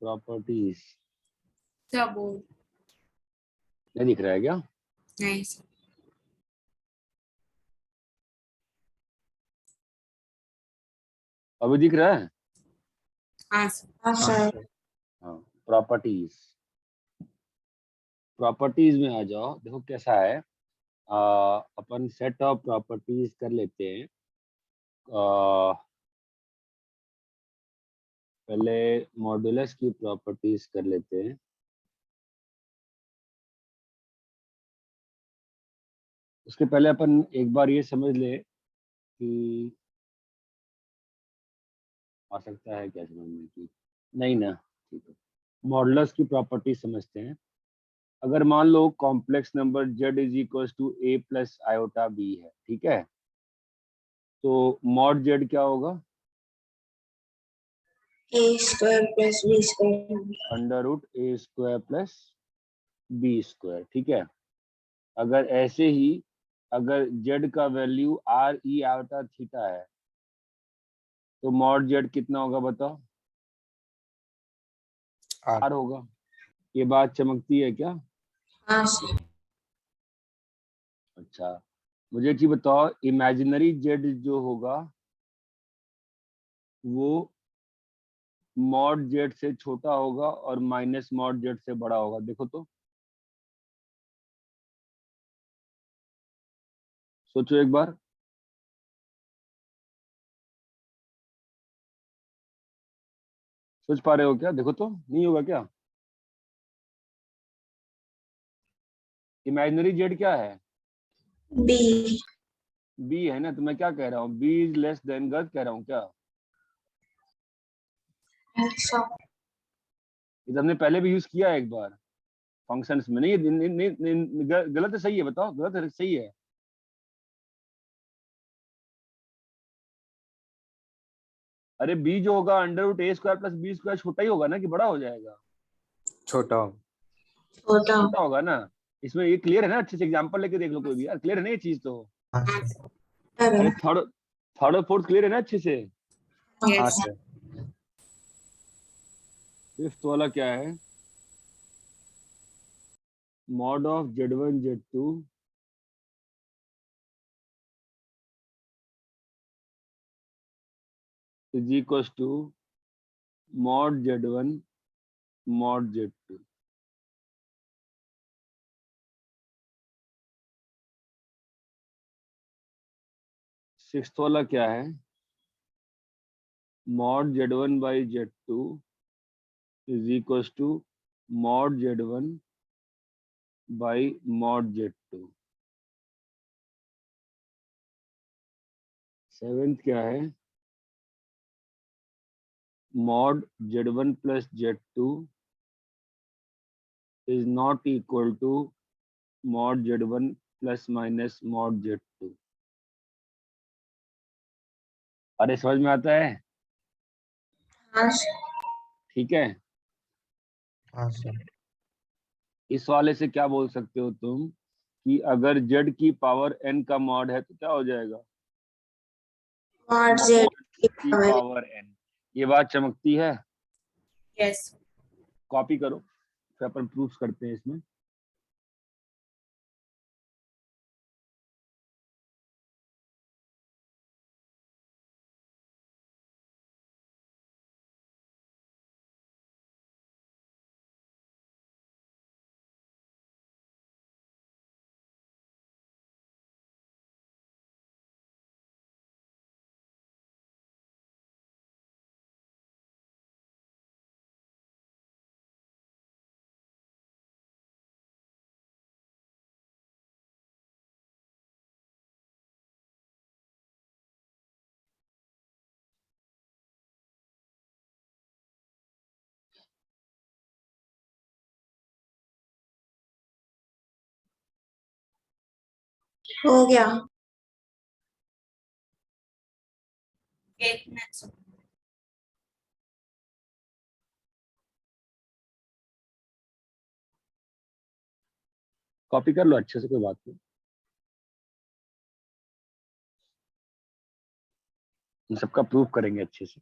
Properties सब बोल नहीं दिख रहा है क्या? नहीं सर। अभी दिख रहा है? हाँ सर। हाँ सर। हाँ, प्रॉपर्टीज। प्रॉपर्टीज में आ जाओ, देखो कैसा है। अपन सेट ऑफ प्रॉपर्टीज कर लेते हैं। पहले मॉड्यूलस की प्रॉपर्टीज कर लेते हैं। उसके पहले अपन एक बार ये समझ ले कि आ सकता है क्या समझ में कि नहीं ना, ठीक है। मॉडुलस की प्रॉपर्टी समझते हैं। अगर मान लो complex number z is equal to a plus iota b है, ठीक है, तो मॉड z क्या होगा? a square plus b square. Under root a square plus b square, ठीक है। अगर ऐसे ही अगर z का value r e iota theta है तो मॉड z कितना होगा बताओ? r होगा। ये बात चमकती है क्या? हाँ सर। अच्छा, मुझे एक चीज बताओ, इमेजिनरी z जो होगा वो मॉड z से छोटा होगा और माइनस मॉड z से बड़ा होगा, देखो तो, सोचो एक बार। सोच पा रहे हो क्या? देखो तो, नहीं होगा क्या? इमेजिनरी z क्या है? b। b है ना, तो मैं क्या कह रहा हूँ, b इज लेस देन, गलत कह रहा हूँ क्या? अच्छा। ये तो हमने पहले भी यूज किया है एक बार फंक्शंस में। नहीं, गलत है सही है? बताओ, गलत है सही है? अरे b जो होगा under root a square plus b square छोटा ही होगा ना, कि बड़ा हो जाएगा? छोटा। छोटा। छोटा होगा ना। इसमें ये क्लियर है ना? अच्छे से एग्जांपल लेके देख लो कोई भी यार, क्लियर है ना ये चीज तो? हाँ हाँ सर। सर। अरे थर्ड थर्ड और फोर्थ क्लियर है ना अच्छे से? हाँ यस सर। फिफ्थ वाला क्या है? Mod of z1 z2 is equal to mod z1 mod z2। Sixth वाला क्या है? Mod z1 by z2 is equal to mod z1 by mod z2। Seventh क्या है? Mod z1 plus z2 is not equal to mod z1 plus minus mod z2। अरे समझ में आता है? हाँ सर। ठीक है। हाँ सर। इस वाले से क्या बोल सकते हो तुम कि अगर z की पावर n का मॉड है तो क्या हो जाएगा? मॉड z की की पावर। Power n। ये बात चमकती है? यस। कॉपी करो, फिर अपन प्रूफ करते हैं इसमें। हो गया। 8 मिनट्स। कॉपी कर लो अच्छे से, कोई बात नहीं। इन सबका प्रूफ करेंगे अच्छे से।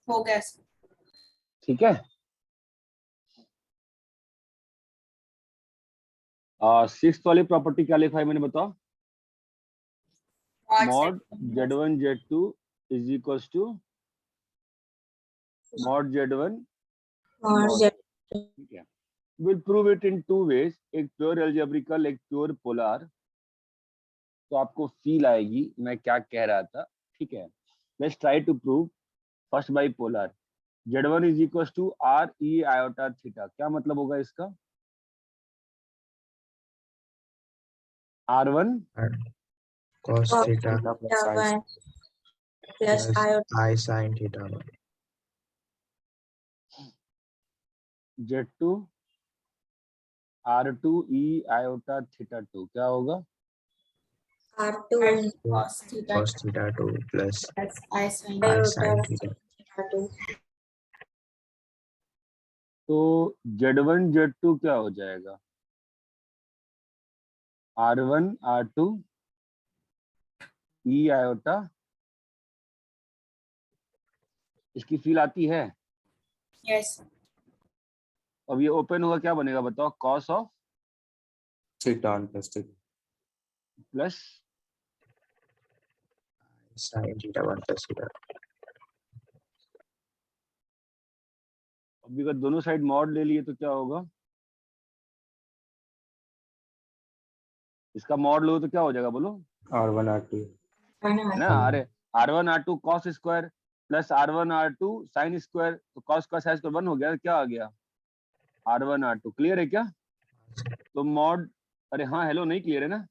हो गया सर. ठीक है. सिक्स्थ वाली प्रॉपर्टी क्या लिखा है मैंने बताओ. mod z1 z2 is equals to mod z1 और mod. जेड ठीक है. We'll prove it in two ways, एक प्योर एल्जेब्रिकल, एक प्योर पोलर. तो आपको फील आएगी मैं क्या कह रहा था. ठीक है. Let's try to prove first by polar. z1 is equal to r e iota theta. क्या मतलब होगा इसका. r1 cos cos theta theta plus one plus plus iota I sin theta 1. z2 r2 e iota theta 2. क्या होगा. R2 cos theta Cos theta 2 plus plus I sin I iota sin theta. Theta 2 तो z1 z2 क्या हो जाएगा. r1 r2 e iota. इसकी feel आती है. yes अब ये ओपन हुआ क्या बनेगा बताओ. cos of Theta 1 plus theta. Plus Sin theta 1 plus theta. अभी अगर दोनों साइड मॉड ले लिए तो क्या होगा. इसका मॉड लो तो क्या हो जाएगा बोलो. R1 R2. है ना. अरे r1 r2 cos square plus r1 r2 sine square. तो cos का साइन स्क्वायर 1 हो गया. क्या आ गया r1 r2. क्लियर है क्या. तो मॉड. अरे हाँ हेलो नहीं क्लियर है ना.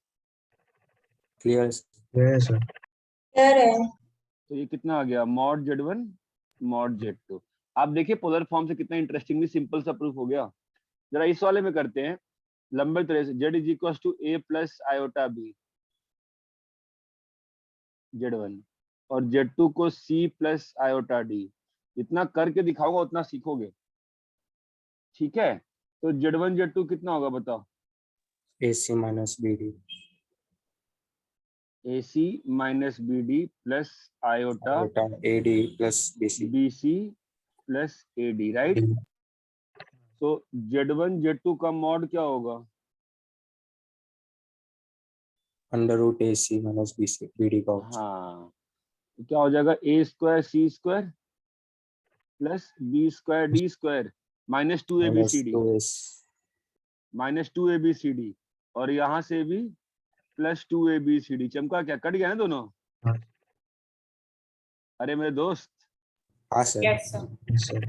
Clear is yes sir. Clear है. तो ये कितना आ गया मॉड z1 मॉड z2. आप देखिए पोलर फॉर्म से कितना इंटरेस्टिंगली सिंपल सा प्रूफ हो गया. जरा इस वाले में करते हैं लंबे तरह से. z is equal to a plus iota b z1 और z2 को c प्लस आयोटा d. जितना करके दिखाओगे उतना सीखोगे. ठीक है. तो z1 z2 कितना होगा बताओ. AC minus BD. ac minus bd plus iota Theta AD plus BC. bc plus ad. Right. तो z1 z2 का मॉड क्या होगा. Under root AC minus BC BD का option. हाँ. तो क्या हो जाएगा a square c square plus b square d square minus 2 minus abcd 2S. Minus 2 abcd और यहाँ से भी प्लस 2 abcd. चमका क्या कट गया ना दोनों. हाँ. अरे मेरे दोस्त हाँ sir. yes sir Yes sir.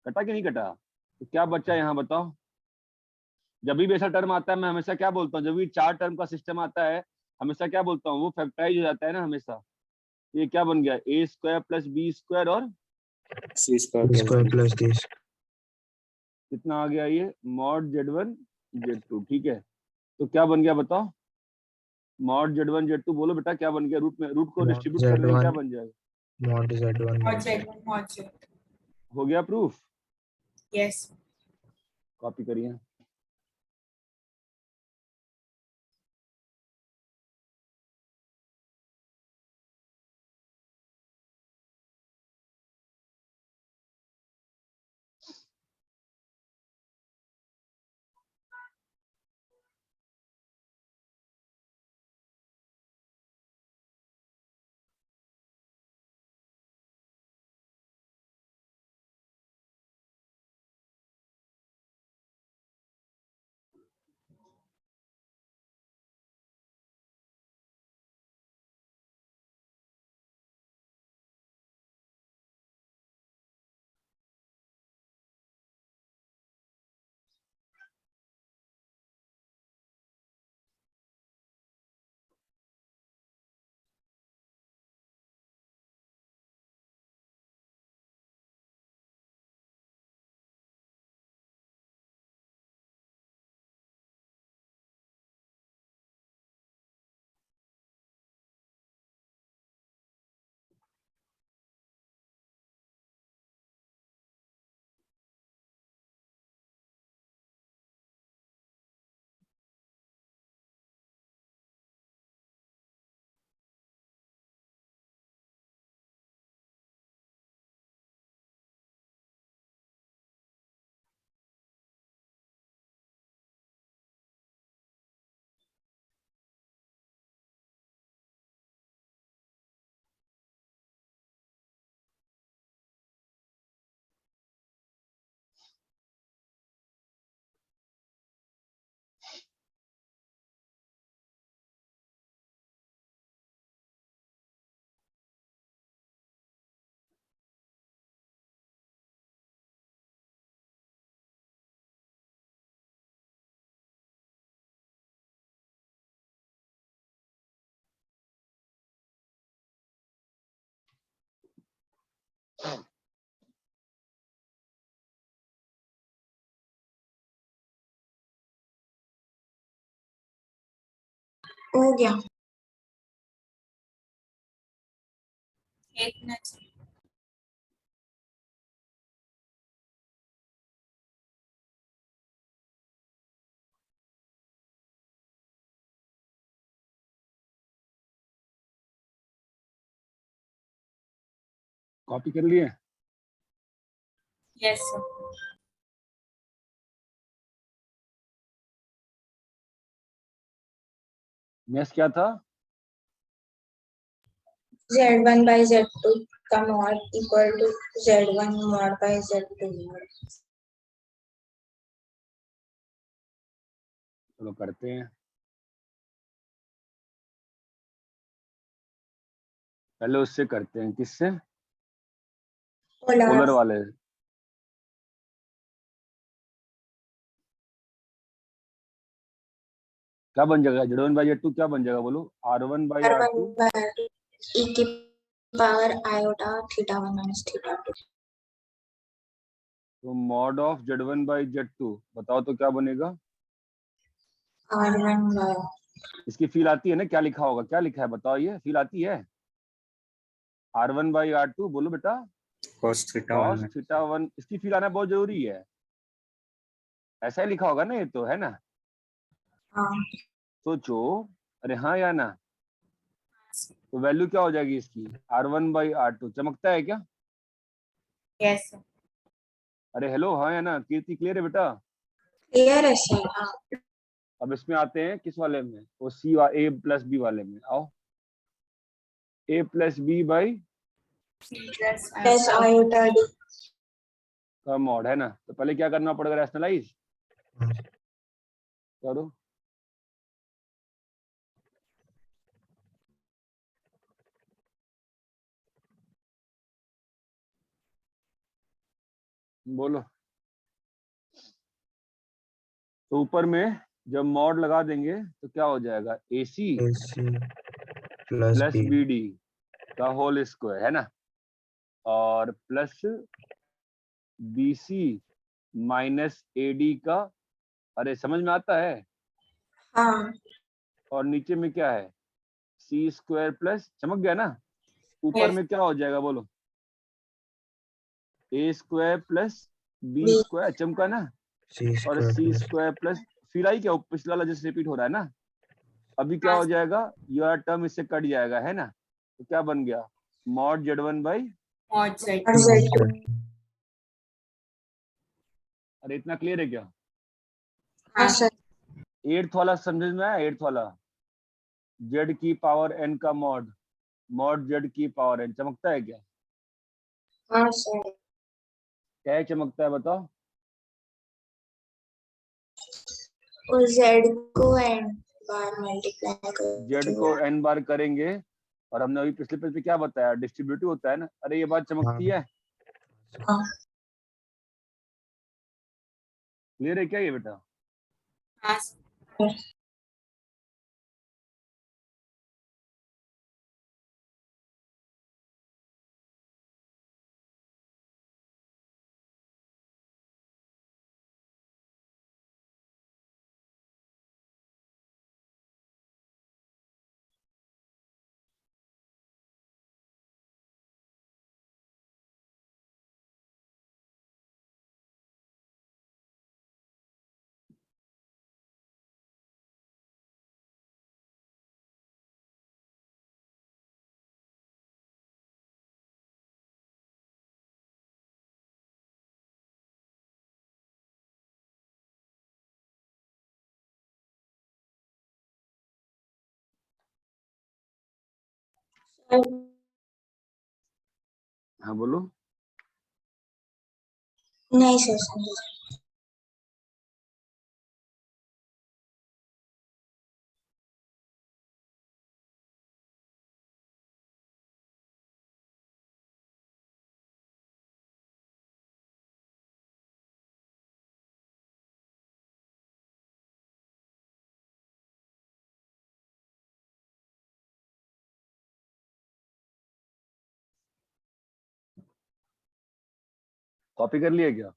कटा कि नहीं कटा. तो क्या बच्चा यहाँ बताओ. जब भी ऐसा टर्म आता है मैं हमेशा क्या बोलता हूँ. जब भी 4 टर्म का सिस्टम आता है हमेशा क्या बोलता हूँ. वो फैक्टराइज हो जाता है ना हमेशा. ये क्या बन गया a square plus b square और C square plus D. कितना आ गया ये मॉड z1 z2. ठीक है. तो क्या बन गया बताओ. मॉड z1 z2 बोलो बेटा क्या बन गया. रूट में रूट को Mod डिस्ट्रीब्यूट करने में Z1 क्या बन जाएगा. mod Z1 mod mod z1 mod z2 हो गया प्रूफ. yes कॉपी करिए. हो गया। एक मिनट। कॉपी कर लिए? Yes sir. नेक्स्ट क्या था? Z1 by Z2 का mod equal to Z1 mod by Z2 mod। चलो करते हैं। पहले उससे करते हैं, किससे? पोलर पोलर वाले। क्या बन जाएगा? Z1 by Z2 क्या बन जाएगा बोलो? R1 by R2 R1 by R2 e की power iota theta 1 minus theta 2। तो mod of Z1 by Z2 बताओ तो क्या बनेगा? R1 by इसकी फील आती है ना? क्या लिखा होगा? क्या लिखा है बताओ, ये फील आती है? R1 by R2 बोलो बेटा। cos theta cos 1 थीटा 1, इसकी फील आना बहुत जरूरी है। ऐसा ही लिखा होगा ना, ये तो है ना? हाँ सोचो, अरे हाँ या ना? तो वैल्यू क्या हो जाएगी इसकी? R1 by R2 चमकता है क्या? Yes sir. अरे हेलो, हाँ या ना? कीर्ति क्लियर है बेटा? क्लियर है सर। हाँ अब इसमें आते हैं किस वाले में? वो A प्लस बी वाले में आओ। A plus B by plus plus iota D. का मॉड है ना? तो पहले क्या करना पड़ेगा? रैशनलाइज करो। बोलो। तो ऊपर में जब मॉड लगा देंगे तो क्या हो जाएगा? AC AC plus plus B BD का होल स्क्वायर है ना, और प्लस BC माइनस AD का। अरे समझ में आता है? हाँ और नीचे में क्या है? C स्क्वायर प्लस, चमक गया ना? ऊपर Yes. में क्या हो जाएगा बोलो? A square plus B B square, चमका ना? C और square C plus square plus, फिर आई क्या? पिछला वाला जैसे रिपीट हो रहा है ना? अभी क्या हो जाएगा? यह टर्म इससे कट जाएगा है ना? तो क्या बन गया? Mod Z1 by. Mod Z. और Z2। अरे इतना क्लियर है क्या? हाँ सर। 8th वाला समझ में आया? 8th वाला Z की पावर n का मॉड, मॉड Z की पावर n चमकता है क्या? हाँ सर। क्या है चमकता है बताओ? और Z को n बार मल्टीप्लाई Z करके को n बार करेंगे, और हमने अभी पिछले पेज पे क्या बताया? डिस्ट्रीब्यूटिव होता है ना? अरे ये बात चमकती है? हाँ क्लियर है क्या ये बेटा? हाँ sir. हाँ बोलो। नहीं सर समझा। कॉपी कर लिए क्या?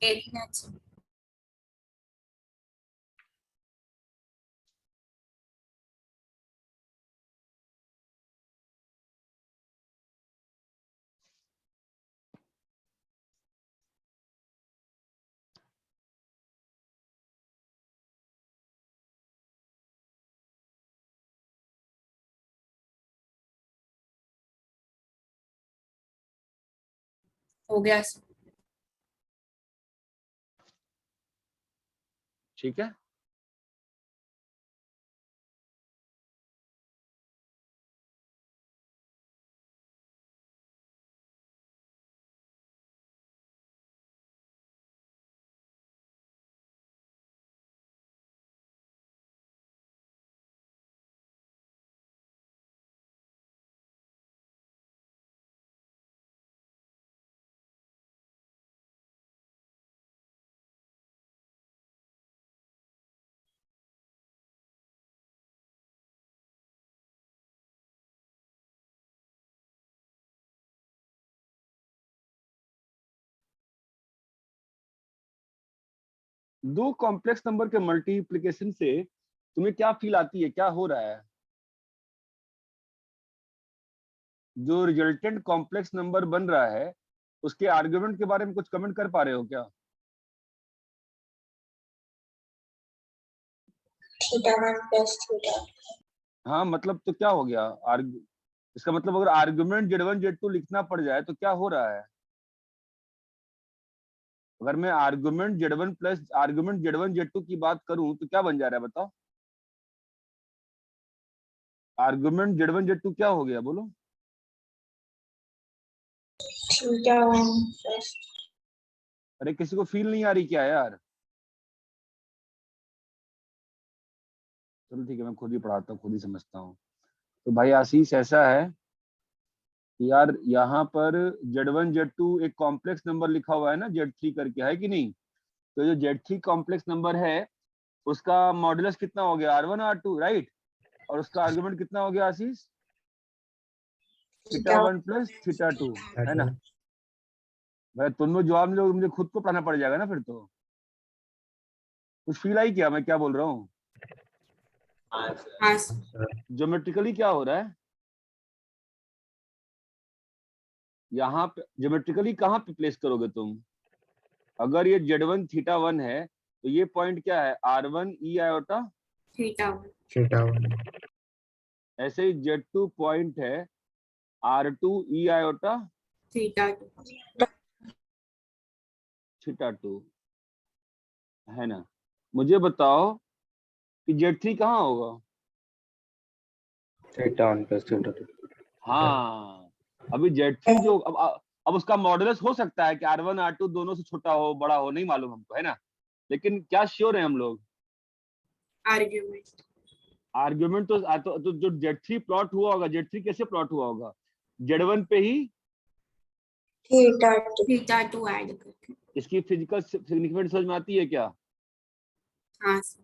8 minutes. हो गया सर। ठीक है, दो कॉम्प्लेक्स नंबर के मल्टीप्लिकेशन से तुम्हें क्या फील आती है, क्या हो रहा है? जो रिजल्टेंट कॉम्प्लेक्स नंबर बन रहा है उसके आर्गुमेंट के बारे में कुछ कमेंट कर पा रहे हो क्या? Theta 1 plus theta. हाँ मतलब तो क्या हो गया? इसका मतलब अगर आर्गुमेंट Z1 Z2 लिखना पड़ जाए तो क्या हो रहा है? अगर मैं argument Z1 plus argument Z1 Z2 की बात करूं तो क्या बन जा रहा है बताओ? आर्गुमेंट Z1 Z2 क्या हो गया बोलो? Theta 1 plus. अरे किसी को फील नहीं आ रही क्या यार? चलो ठीक है, मैं खुद ही पढ़ाता हूँ, खुद ही समझता हूँ। तो भाई आशीष ऐसा है कि यार यहाँ पर Z1 Z2 एक कॉम्प्लेक्स नंबर लिखा हुआ है ना, Z3 करके, है कि नहीं? तो जो Z3 कॉम्प्लेक्स नंबर है उसका मॉडुलस कितना हो गया? R1 R2, right? और उसका आर्गुमेंट कितना हो गया आशीष? थीटा 1 प्लस थीटा 2, है ना? भाई तुम लोग जवाब लोग, मुझे खुद को पढ़ाना पड़ जाएगा ना फिर तो। कुछ फील आई क्या मैं क्या बोल रहा हूँ? हाँ सर। ज्योमेट्रिकली क्या हो रहा है यहाँ पे? ज्योमेट्रिकली कहाँ पे प्लेस करोगे तुम? अगर ये Z1 थीटा 1 है तो ये पॉइंट क्या है? R1 E iota. Theta 1 theta 1 ऐसे ही Z2 पॉइंट है R2 E iota theta 2 theta 2, है ना? मुझे बताओ कि Z3 कहाँ होगा? Theta 1 plus theta 2। हाँ, अभी Z3 जो अब उसका मॉडुलस हो सकता है कि R1 R2 दोनों से छोटा हो बड़ा हो, नहीं मालूम हमको, है ना? लेकिन क्या श्योर है हम लोग? आर्ग्यूमेंट। आर्गुमेंट तो जो Z3 प्लॉट हुआ होगा, Z3 कैसे प्लॉट हुआ होगा? Z1 पे ही थीटा 2। थीटा 2 ऐड करके। इसकी फिजिकल सिग्निफिकेंस समझ में आती है क्या हाँ सर।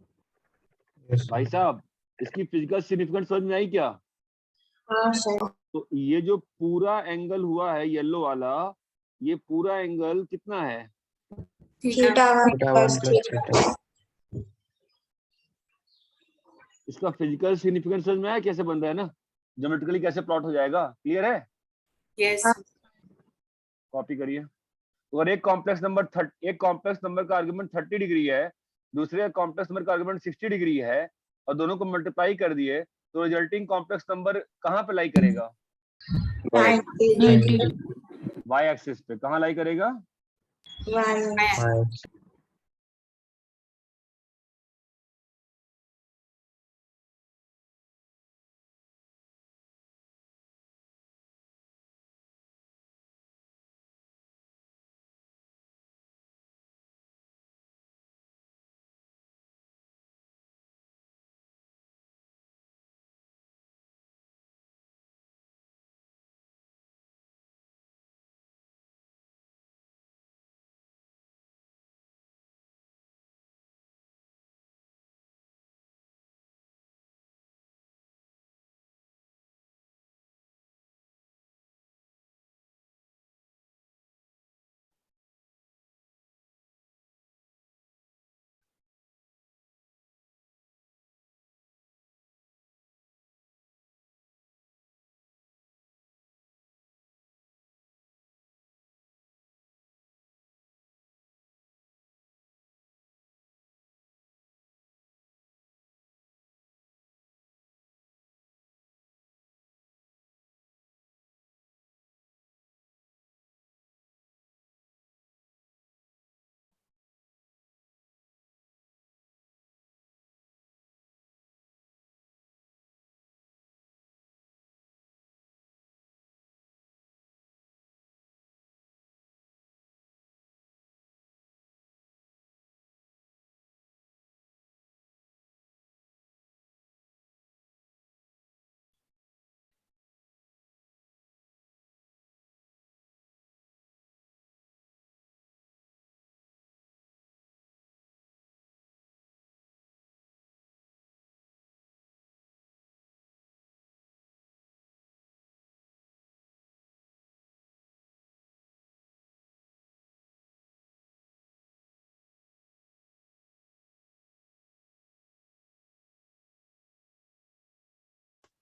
भाई साहब? इसकी फिजिकल सिग्निफिकेंस समझ में आई क्या? हाँ सर। तो ये जो पूरा एंगल हुआ है येलो वाला, ये पूरा एंगल कितना है? Theta 1 theta 1 plus plus theta. Theta. इसका फिजिकल सिग्निफिकेंस समझ में आया कैसे बन रहा है ना? ज्योमेट्रिकली कैसे प्लॉट हो जाएगा? क्लियर है? यस हाँ। सर। कॉपी करिए। तो अगर एक कॉम्प्लेक्स नंबर का आर्गुमेंट 30 डिग्री है, दूसरे कॉम्प्लेक्स नंबर का आर्गुमेंट 60 डिग्री है, और दोनों को मल्टीप्लाई कर दिए, तो रिजल्टिंग कॉम्प्लेक्स नंबर कहाँ पे लाई करेगा? 90 वाई एक्सिस पे। कहाँ लाई करेगा? 1।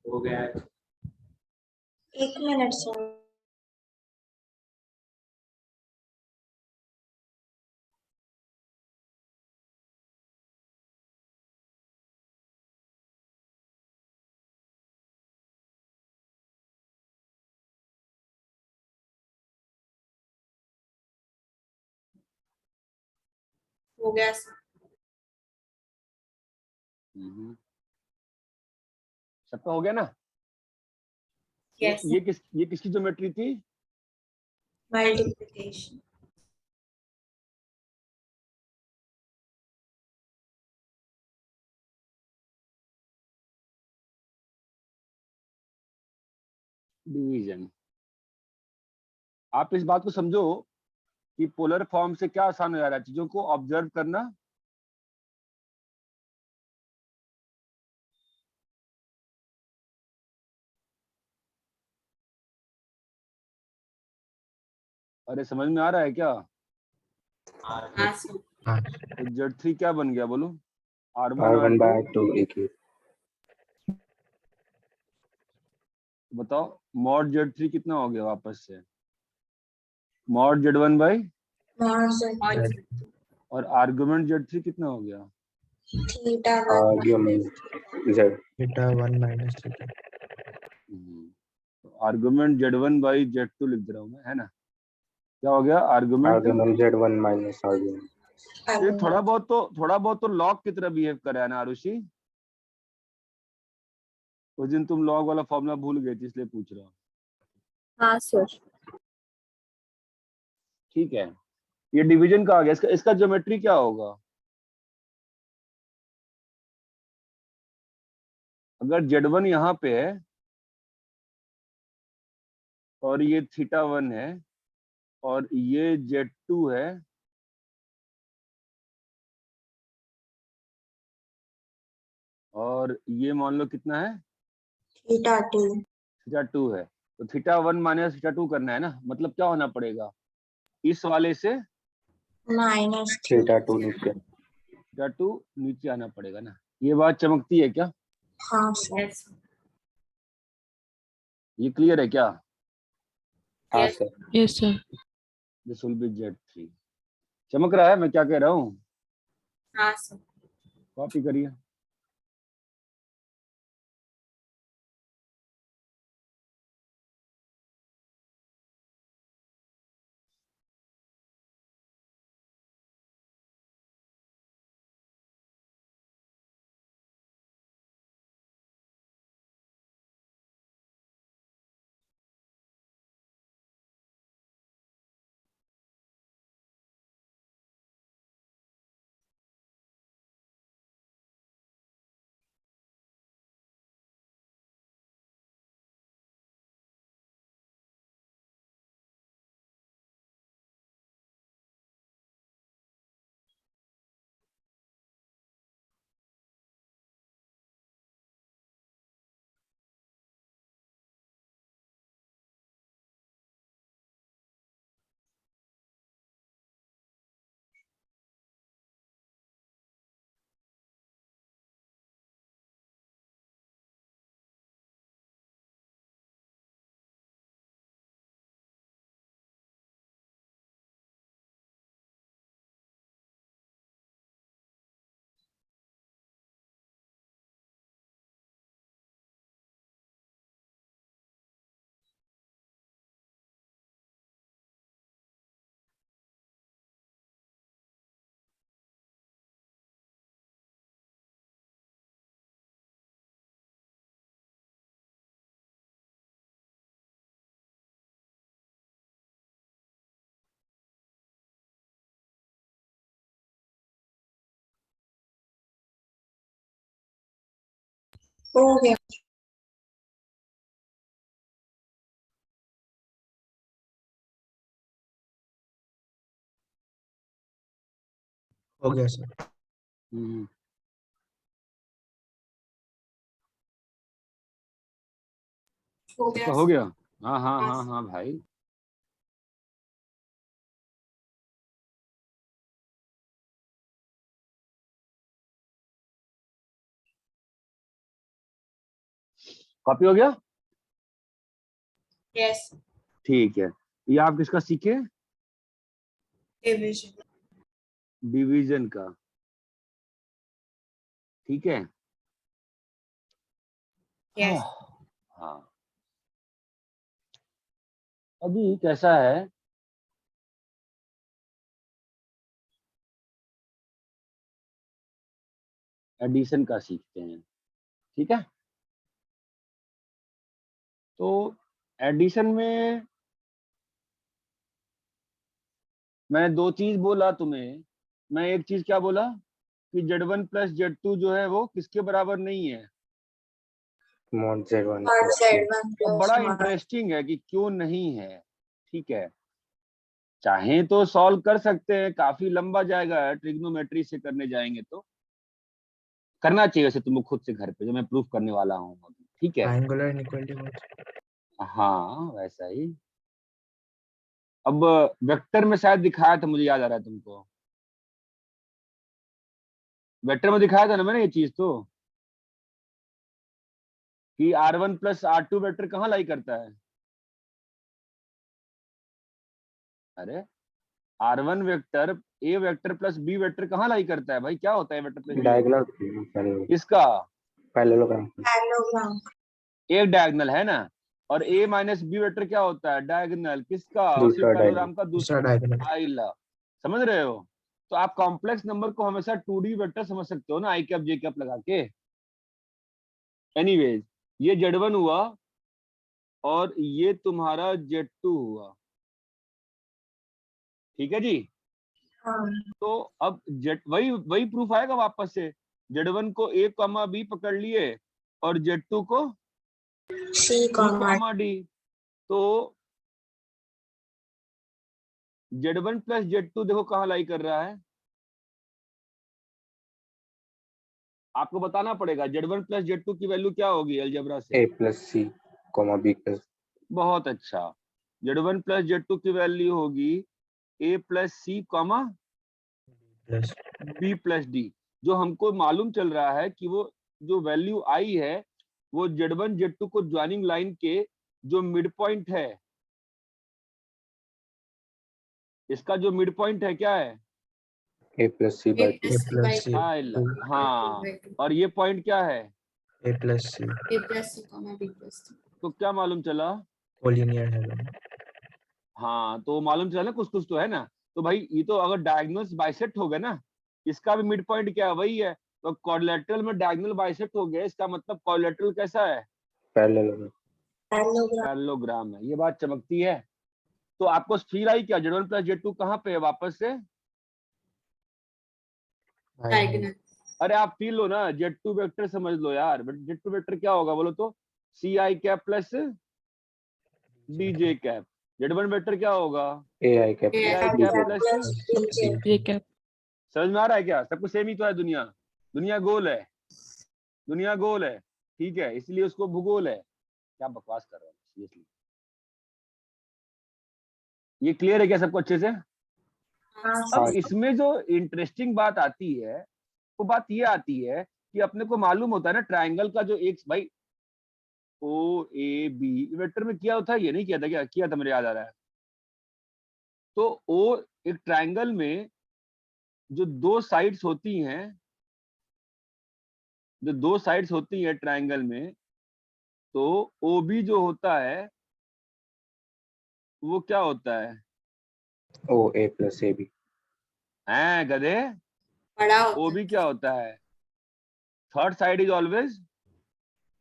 हो गया। 1 मिनट सर। हो गया सर। सबका हो गया ना? यस ये किसकी ज्योमेट्री थी? मल्टीप्लिकेशन। डिवीजन। आप इस बात को समझो कि पोलर फॉर्म से क्या आसान हो जा रहा है, चीजों को ऑब्जर्व करना। अरे समझ में आ रहा है क्या? हाँ सर। तो Z3 क्या बन गया बोलो? R1 R1 by R2। R2 एक ही। बताओ मॉड Z3 कितना हो गया वापस से? Mod Z1 by mod Z और और आर्गुमेंट Z3 कितना हो गया? Theta argument Z। Theta 1 minus theta. तो आर्गुमेंट Z1 बाई Z2 लिख दे रहा हूँ मैं, है ना? क्या हो गया? Argument. Argument Z1 minus argument. ये थोड़ा बहुत तो लॉग की तरह बिहेव कर रहा है ना आरुषि? उस दिन तुम लॉग वाला फॉर्मूला भूल गए थे इसलिए पूछ रहा हूँ। हाँ सर। ठीक है, ये डिवीजन का आ गया। इसका ज्योमेट्री क्या होगा? अगर Z1 यहाँ पे है और ये θ1 है और ये Z2 है, और ये मान लो कितना है? थीटा 2। θ2 है, तो θ1 माइनस θ2 करना है ना। मतलब क्या होना पड़ेगा? इस वाले से माइनस थीटा 2 नीचे। θ2 नीचे आना पड़ेगा ना। ये बात चमकती है क्या? हाँ सर। यस ये क्लियर है क्या? हाँ yes sir. Yes sir. This will be Z3। चमक रहा है मैं क्या कह रहा हूँ? हाँ सर। कॉपी करिए। हो गया। हो गया सर। हो गया तो हो सर। गया। हाँ हाँ हाँ हाँ सर। हाँ भाई। कॉपी हो गया? Yes. ठीक है, ये आप किसका सीखे? Division. डिवीजन का, ठीक है। Yes. हाँ, अभी कैसा है, एडिशन का सीखते हैं, ठीक है। तो एडिशन में मैं दो चीज बोला तुम्हें। मैं एक चीज क्या बोला कि Z1 प्लस Z2 जो है वो किसके बराबर नहीं है। mod Z1 mod plus C. Z1 अब plus बड़ा mod इंटरेस्टिंग है कि क्यों नहीं है, ठीक है। चाहे तो सॉल्व कर सकते हैं, काफी लंबा जाएगा, ट्रिग्नोमेट्री से करने जाएंगे तो करना चाहिए वैसे तुमको खुद से घर पे, जो मैं प्रूफ करने वाला हूँ, ठीक है। Triangular inequality what? हाँ वैसा ही। अब वेक्टर में शायद दिखाया था, मुझे याद आ रहा है तुमको, वेक्टर में दिखाया था ना मैंने ये चीज तो, कि R1 प्लस R2 वेक्टर कहाँ लाई करता है। अरे R1 vector A vector plus B vector कहाँ लाई करता है भाई, क्या होता है vector plus B Diagonal vector? इसका parallelogram. parallelogram. एक डायगोनल है ना, और A माइनस बी वेक्टर क्या होता है, डायगोनल किसका, उसी दूसरा पैरेललोग्राम का दूसरा दूसरा। diagonal. आइला, समझ रहे हो? तो आप कॉम्प्लेक्स नंबर को हमेशा 2D वेक्टर समझ सकते हो ना, आई कैप जे कैप लगा के। एनीवेज, ये Z1 हुआ और ये तुम्हारा Z2 हुआ, ठीक है जी। हाँ, तो अब वही वही प्रूफ आएगा वापस से, Z1 को A, B पकड़ लिए और Z2 को C, C, D। तो Z1 प्लस Z2 देखो कहाँ लाई कर रहा है, आपको बताना पड़ेगा। Z1 प्लस Z2 की वैल्यू क्या होगी अलजेब्रा से? A plus C, B plus. बहुत अच्छा, Z1 प्लस Z2 की वैल्यू होगी A plus C, Plus. B plus D। जो हमको मालूम चल रहा है कि वो जो वैल्यू आई है वो Z1 Z2 को ज्वाइनिंग लाइन के जो मिड पॉइंट है, इसका जो मिड पॉइंट है क्या है, A plus C by A 2. A plus C plus by C. 2. Ayla, two. हाँ, by two. और ये पॉइंट क्या है, A plus C. A plus C, B plus C. तो क्या मालूम चला? Collinear है दोनों. हाँ, तो मालूम चला ना, कुछ कुछ तो है ना। तो भाई ये तो अगर डायगोनल्स बाइसेक्ट हो गए ना, इसका भी मिड पॉइंट क्या है, वही है। तो क्वाड्रिलेटरल में डायगोनल बाइसेक्ट हो गया, इसका मतलब क्वाड्रिलेटरल कैसा है, Parallelogram. parallelogram. पैरेललोग्राम है। ये बात चमकती है। तो आपको फील आई क्या, Z1 प्लस Z2 कहाँ पे है वापस से? Diagonal. अरे आप फील लो ना, Z2 वेक्टर समझ लो यार। Z2 वेक्टर क्या होगा बोलो तो, CI cap plus DJ cap. Z1 vector क्या होगा, AI cap. AI AI I cap cap plus, plus DJ. ये क्या? समझ में आ रहा है क्या? सब कुछ सेम ही तो है, दुनिया दुनिया गोल है, दुनिया गोल है, ठीक है, इसलिए उसको भूगोल है। क्या बकवास कर रहे हो सीरियसली? ये क्लियर है क्या सबको अच्छे से? हाँ, अब हाँ। इसमें जो इंटरेस्टिंग बात आती है वो बात ये आती है कि अपने को मालूम होता है ना ट्रायंगल का जो एक, भाई OAB वेक्टर में किया था, ये नहीं किया था क्या, किया था, मेरे याद आ रहा है। तो ओ एक ट्रायंगल में जो दो साइड्स होती हैं, जो दो साइड्स होती हैं ट्रायंगल में, तो OB जो होता है वो क्या होता है, O A plus AB. हैं गधे? बड़ा होता OB है. क्या होता है, third side is always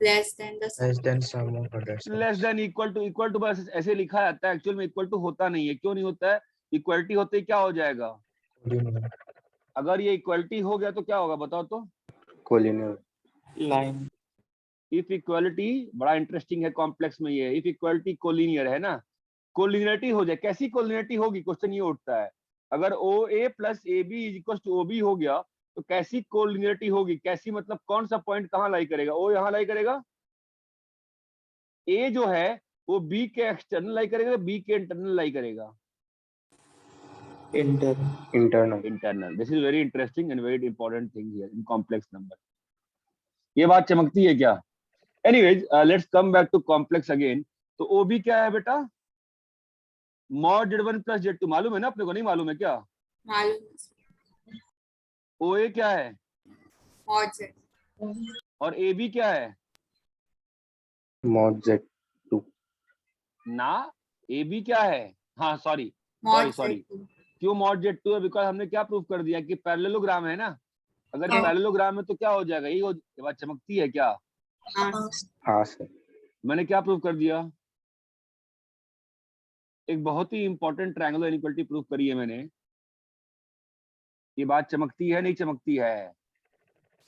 Less than the Less sum. than sum of other less sides. Then, equal to बस ऐसे लिखा जाता है, एक्चुअल में इक्वल टू होता नहीं है। क्यों नहीं होता है? इक्वलिटी होते ही क्या हो जाएगा, Collinear. अगर ये इक्वलिटी हो गया तो क्या होगा बताओ तो? Collinear. लाइन। इफ इक्वलिटी, बड़ा इंटरेस्टिंग है कॉम्प्लेक्स में ये, इफ इक्वलिटी कोलिनियर है ना, कोलिनियरिटी हो जाए, कैसी कोलिनियरिटी होगी, क्वेश्चन ये उठता है। अगर OA plus AB is equal to OB हो गया तो कैसी कोलिनियरिटी होगी, कैसी मतलब कौन सा पॉइंट कहाँ लाई करेगा, O यहाँ लाई करेगा, A जो है वो B के एक्सटर्नल लाई करेगा, B के इंटरनल लाई करेगा, Internal. Internal. This is very interesting and very important thing here in complex number. ये बात चमकती है क्या? Anyways let's come back to complex again. तो ओबी क्या है बेटा? मॉड Z1 प्लस Z2, मालूम है ना अपने को? नहीं मालूम है क्या? मालूम। ओए क्या है? Mod Z। और AB क्या है? mod Z2 ना, AB क्या है? हाँ सॉरी मॉड सॉरी, Z2। क्यों मॉड Z2 है? बिकॉज हमने क्या प्रूव कर दिया कि पैरेललोग्राम है ना। अगर हाँ। पैरेललोग्राम है तो क्या हो जाएगा? ये बात चमकती है क्या? हाँ हाँ सर मैंने क्या प्रूव कर दिया? एक बहुत ही इंपॉर्टेंट ट्रायंगुलर इनइक्वालिटी प्रूव करी है मैंने। ये बात चमकती है नहीं चमकती है?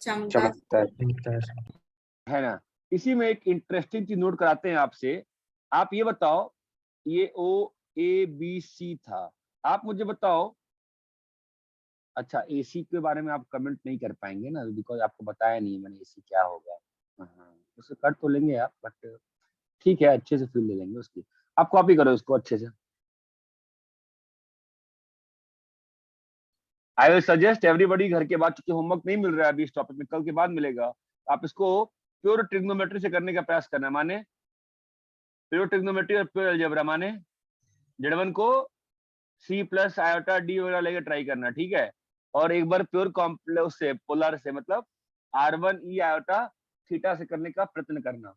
चमका। चमकता है। दिखता है सर। है ना। इसी में एक इंटरेस्टिंग चीज नोट कराते हैं आपसे। आप ये बताओ, ये OABC था। आप मुझे बताओ, अच्छा AC के बारे में आप कमेंट नहीं कर पाएंगे ना, बिकॉज आपको बताया नहीं मैंने AC क्या होगा। हाँ, उसे कर तो लेंगे आप, बट ठीक है, अच्छे से फील ले लेंगे उसकी। आप कॉपी करो उसको अच्छे से। आई विल सजेस्ट एवरीबॉडी, घर के बाद, क्योंकि होमवर्क नहीं मिल रहा है अभी इस टॉपिक में, कल के बाद मिलेगा। आप इसको प्योर ट्रिग्नोमेट्री से करने का प्रयास करना, माने प्योर ट्रिग्नोमेट्री और प्योर अलजेब्रा, माने Z1 को C प्लस आयोटा D वगैरह लेके ट्राई करना, ठीक है। और एक बार प्योर कॉम्प्लेक्स से, पोलर से, मतलब R1E आयोटा थीटा से करने का प्रयत्न करना।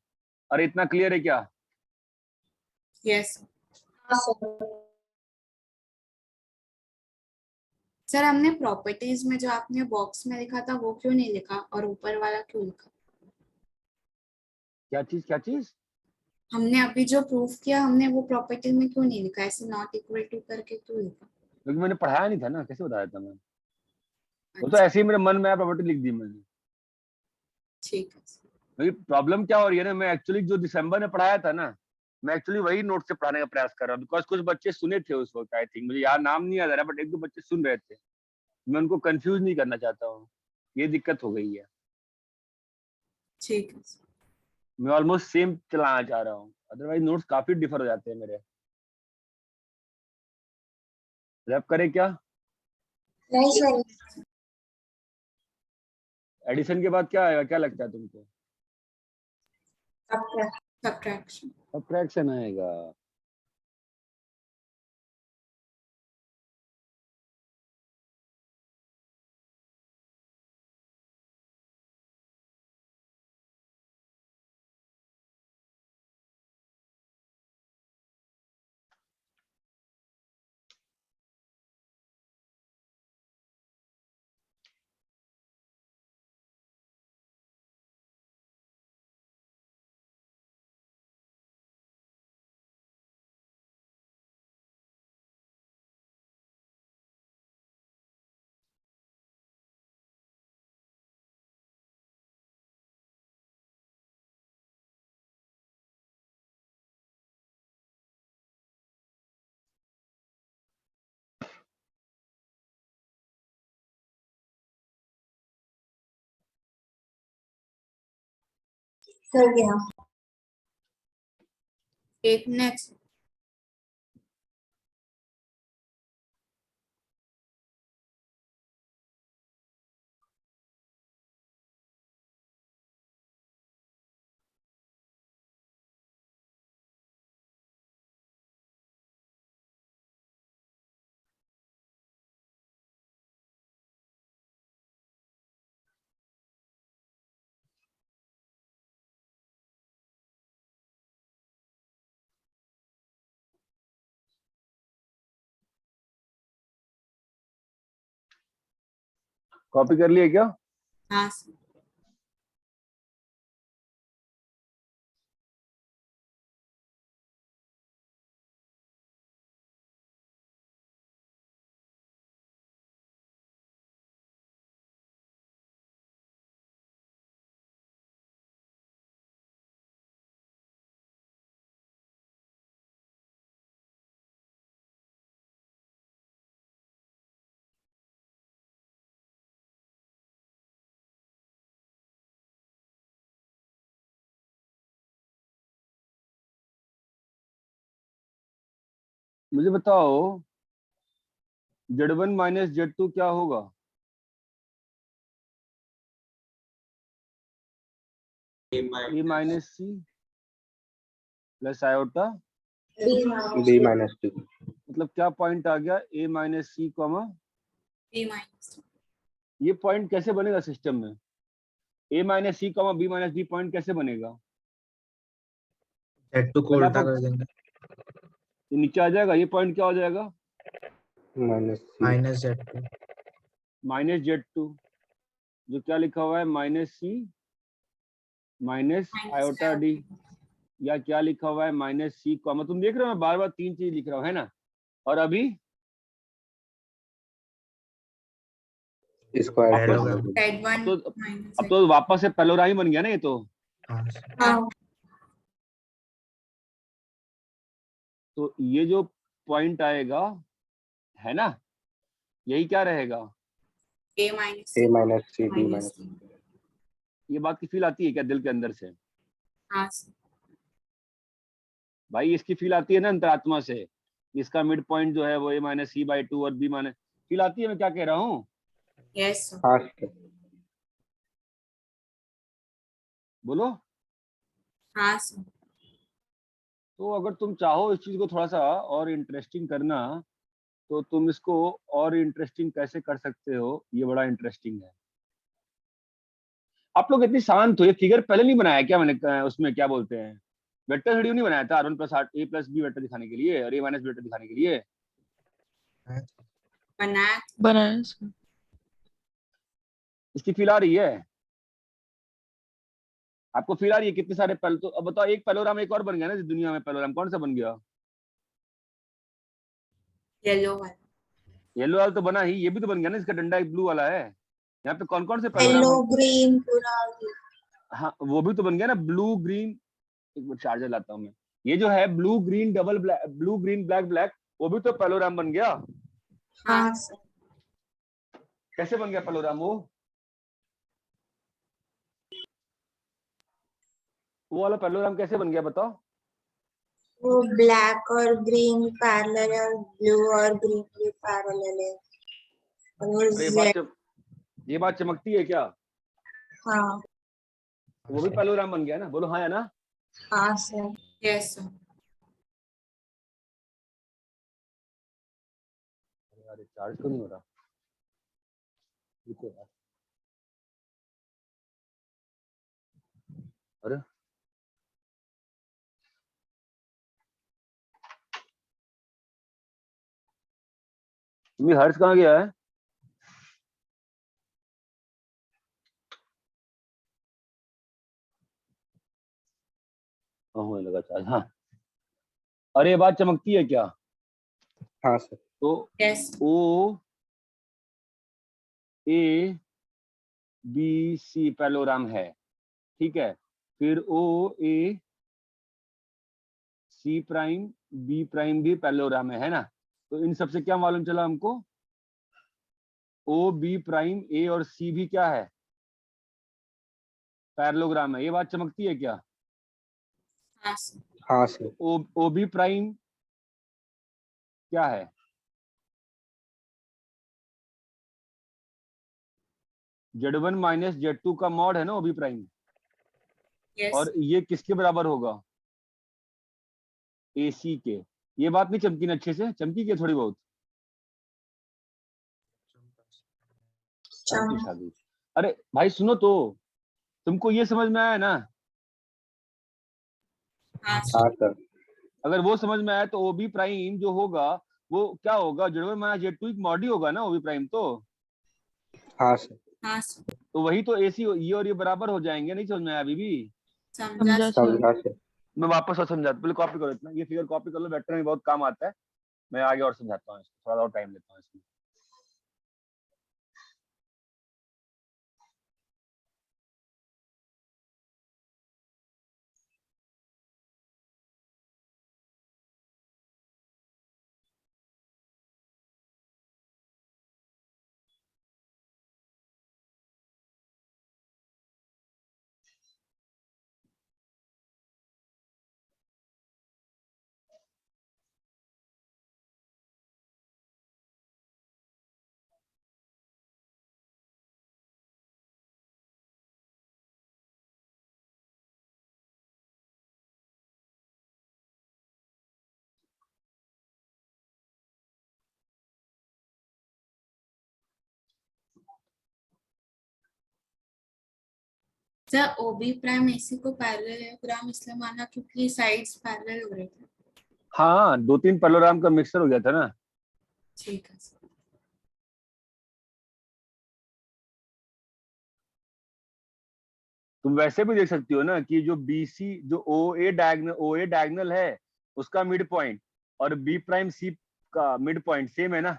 और इतना क्लियर है क्या? यस हाँ सर। सर, हमने प्रॉपर्टीज में जो आपने बॉक्स में लिखा था वो क्यों नहीं लिखा और ऊपर वाला क्यों लिखा? क्या चीज क्या चीज? हमने अभी जो प्रूफ किया हमने वो प्रॉपर्टीज में क्यों नहीं लिखा? ऐसे नॉट इक्वल टू करके क्यों लिखा? क्योंकि मैंने पढ़ाया नहीं था ना, कैसे बताया था मैं? वो तो अच्छा, ऐसे ही मेरे मन में आया, प्रॉपर्टी लिख दी मैंने। ठीक है। मेरी प्रॉब्लम क्या हो रही है ना, मैं एक्चुअली जो दिसंबर में पढ़ाया था ना, मैं एक्चुअली वही नोट से पढ़ाने का प्रयास कर रहा हूँ। बिकॉज कुछ बच्चे सुने थे उस वक्त, आई थिंक, मुझे यार नाम नहीं याद आ रहा, बट एक दो बच्चे सुन रहे थे। मैं उनको कंफ्यूज नहीं करना चाहता हूँ, ये दिक्कत हो गई है। ठीक है। मैं ऑलमोस्ट सेम चलाना चाह रहा हूँ, अदरवाइज नोट्स काफी डिफर हो जाते हैं मेरे। रैप करें क्या? नहीं सर। एडिशन के बाद क्या आएगा, क्या लगता है तुमको? आपका सब्ट्रैक्शन। सब्ट्रैक्शन आएगा। कर गया। एक नेक्स्ट। कॉपी कर लिए क्या? हाँ सर। मुझे बताओ, Z1 माइनस Z2 क्या होगा? A minus C plus iota, B minus D. मतलब क्या पॉइंट आ गया, A minus C comma, B minus ये पॉइंट कैसे बनेगा सिस्टम में, A minus C comma B minus D point कैसे बनेगा? Z2 को पहले उल्टा आपको कर देंगे, ये नीचे आ जाएगा, ये पॉइंट क्या हो जाएगा, Minus C. Minus Z2 minus Z two, जो क्या लिखा हुआ है minus C minus iota D, या क्या लिखा हुआ है माइनस सी कॉमा, तुम देख रहे हो मैं बार बार तीन चीज लिख रहा हूँ है ना। और अभी इसको ऐड वापस करना Parallelogram. जेड वन अब माइनस तो वापस से पेलोराम बन गया ना ये तो। हाँ हाँ तो ये जो पॉइंट आएगा है ना, यही क्या रहेगा, A minus A minus C, B minus minus. ये बात की फील आती है क्या दिल के अंदर से? हाँ सर भाई इसकी फील आती है ना अंतरात्मा से, इसका मिड पॉइंट जो है वो ए माइनस सी बाई टू और बी माइनस, फील आती है मैं क्या कह रहा हूँ, यस सर हाँ sir. बोलो। हाँ सर तो अगर तुम चाहो इस चीज को थोड़ा सा और इंटरेस्टिंग करना, तो तुम इसको और इंटरेस्टिंग कैसे कर सकते हो, ये बड़ा इंटरेस्टिंग है। आप लोग इतनी शांत हो, ये फिगर पहले नहीं बनाया क्या मैंने, उसमें क्या बोलते हैं वेक्टर वीडियो नहीं बनाया था, R one plus R A plus B vector दिखाने के लिए और ए माइनस बी वेक्टर दिखाने के लिए? बनाया इसकी फील आ रही है आपको, फील आ रही है कितने सारे पहले, तो अब बताओ एक पेलोराम एक और बन गया ना इस दुनिया में, पेलोराम कौन सा बन गया, येलो वाला येलो वाला तो बना ही, ये भी तो बन गया ना, इसका डंडा एक ब्लू वाला है, यहाँ पे कौन कौन से पेलोराम येलो हम, ग्रीन पूरा हाँ वो भी तो बन गया ना, ब्लू ग्रीन, एक मिनट चार्जर लाता हूँ मैं, ये जो है blue green double black, blue green black black, वो भी तो पेलोराम बन गया। हाँ सर कैसे बन गया पेलोराम वो वाला पेलोराम कैसे बन गया बताओ? वो ब्लैक और ग्रीन पैरेलल है और ब्लू और ग्रीन भी पैरेलल है और वो अरे Z ये बात चमकती है क्या, हाँ वो भी पेलोराम बन गया ना, बोलो हाँ या ना। हाँ सर यस सर अरे चार्ज क्यों नहीं हो रहा, रुको यार, अरे तुम्हें हर्ष कहाँ गया है, हाँ होने लगा चार्ज, हाँ। अरे ये बात चमकती है क्या, हाँ sir. तो yes O A B C पेलोराम है, ठीक है, फिर ओ ए सी प्राइम बी प्राइम भी पेलोराम है ना, तो इन सबसे क्या मालूम चला हमको, ओ बी प्राइम ए और सी भी क्या है, पैरेललोग्राम है, ये बात चमकती है क्या? हाँ सर हाँ sir. ओ बी प्राइम क्या है, Z1 माइनस Z2 का मॉड है ना ओबी प्राइम, यस और ये किसके बराबर होगा, AC के। ये बात नहीं चमकी ना, अच्छे से चमकी क्या थोड़ी बहुत, चम शादी। अरे भाई सुनो तो, तुमको ये समझ में आया ना, हाँ हाँ sir. अगर वो समझ में आया तो ओबी प्राइम जो होगा वो क्या होगा, Z1 माइनस Z2 एक मॉड ही होगा ना ओबी प्राइम तो हाँ sir. हाँ सर तो वही तो AC ये और ये बराबर हो जाएंगे, नहीं समझ में आया अभी भी? समझा सर समझा sir. मैं वापस और समझाता, पहले कॉपी करो इतना, ये फिगर कॉपी कर लो, वेक्टर में बहुत काम आता है, मैं आगे और समझाता हूँ इसको, थोड़ा और टाइम लेता हूँ इसमें। सर ओबी प्राइम एसी को पैरेललोग्राम इसलिए माना क्योंकि साइड्स पैरेलल हो रहे थे। हाँ, 2-3 पैरेललोग्राम का मिक्सर हो गया था ना। ठीक है सर। तुम वैसे भी देख सकती हो ना कि जो बीसी जो ओ ए डायगनल है उसका मिड पॉइंट और बी प्राइम सी का मिड पॉइंट सेम है ना,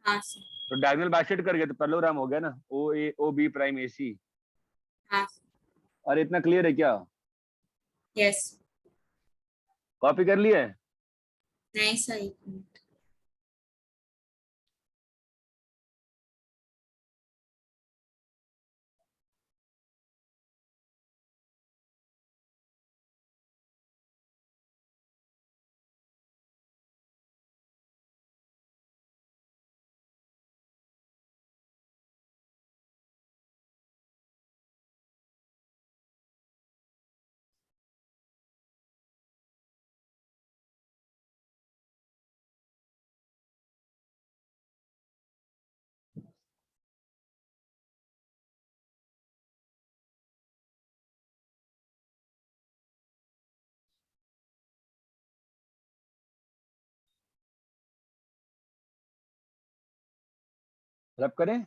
हाँ सर। तो डायगनल बाइसेक्ट कर गया तो पैरेललोग्राम हो गया ना, ओ बी प्राइम ए सी। हाँ और इतना क्लियर है क्या? यस। कॉपी कर लिया है? नहीं सर, एक मिनट। रब करें?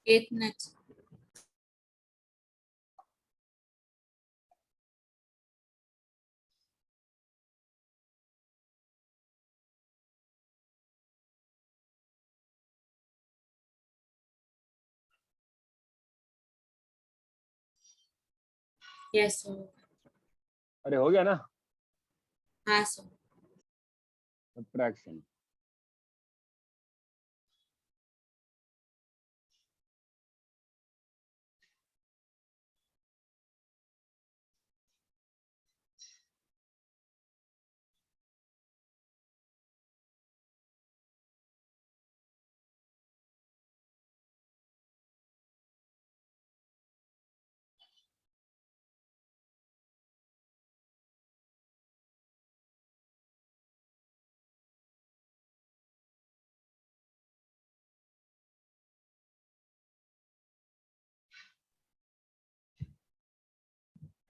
एक मिनट। Yes sir. अरे हो गया ना हाँ सर। सब्ट्रैक्शन।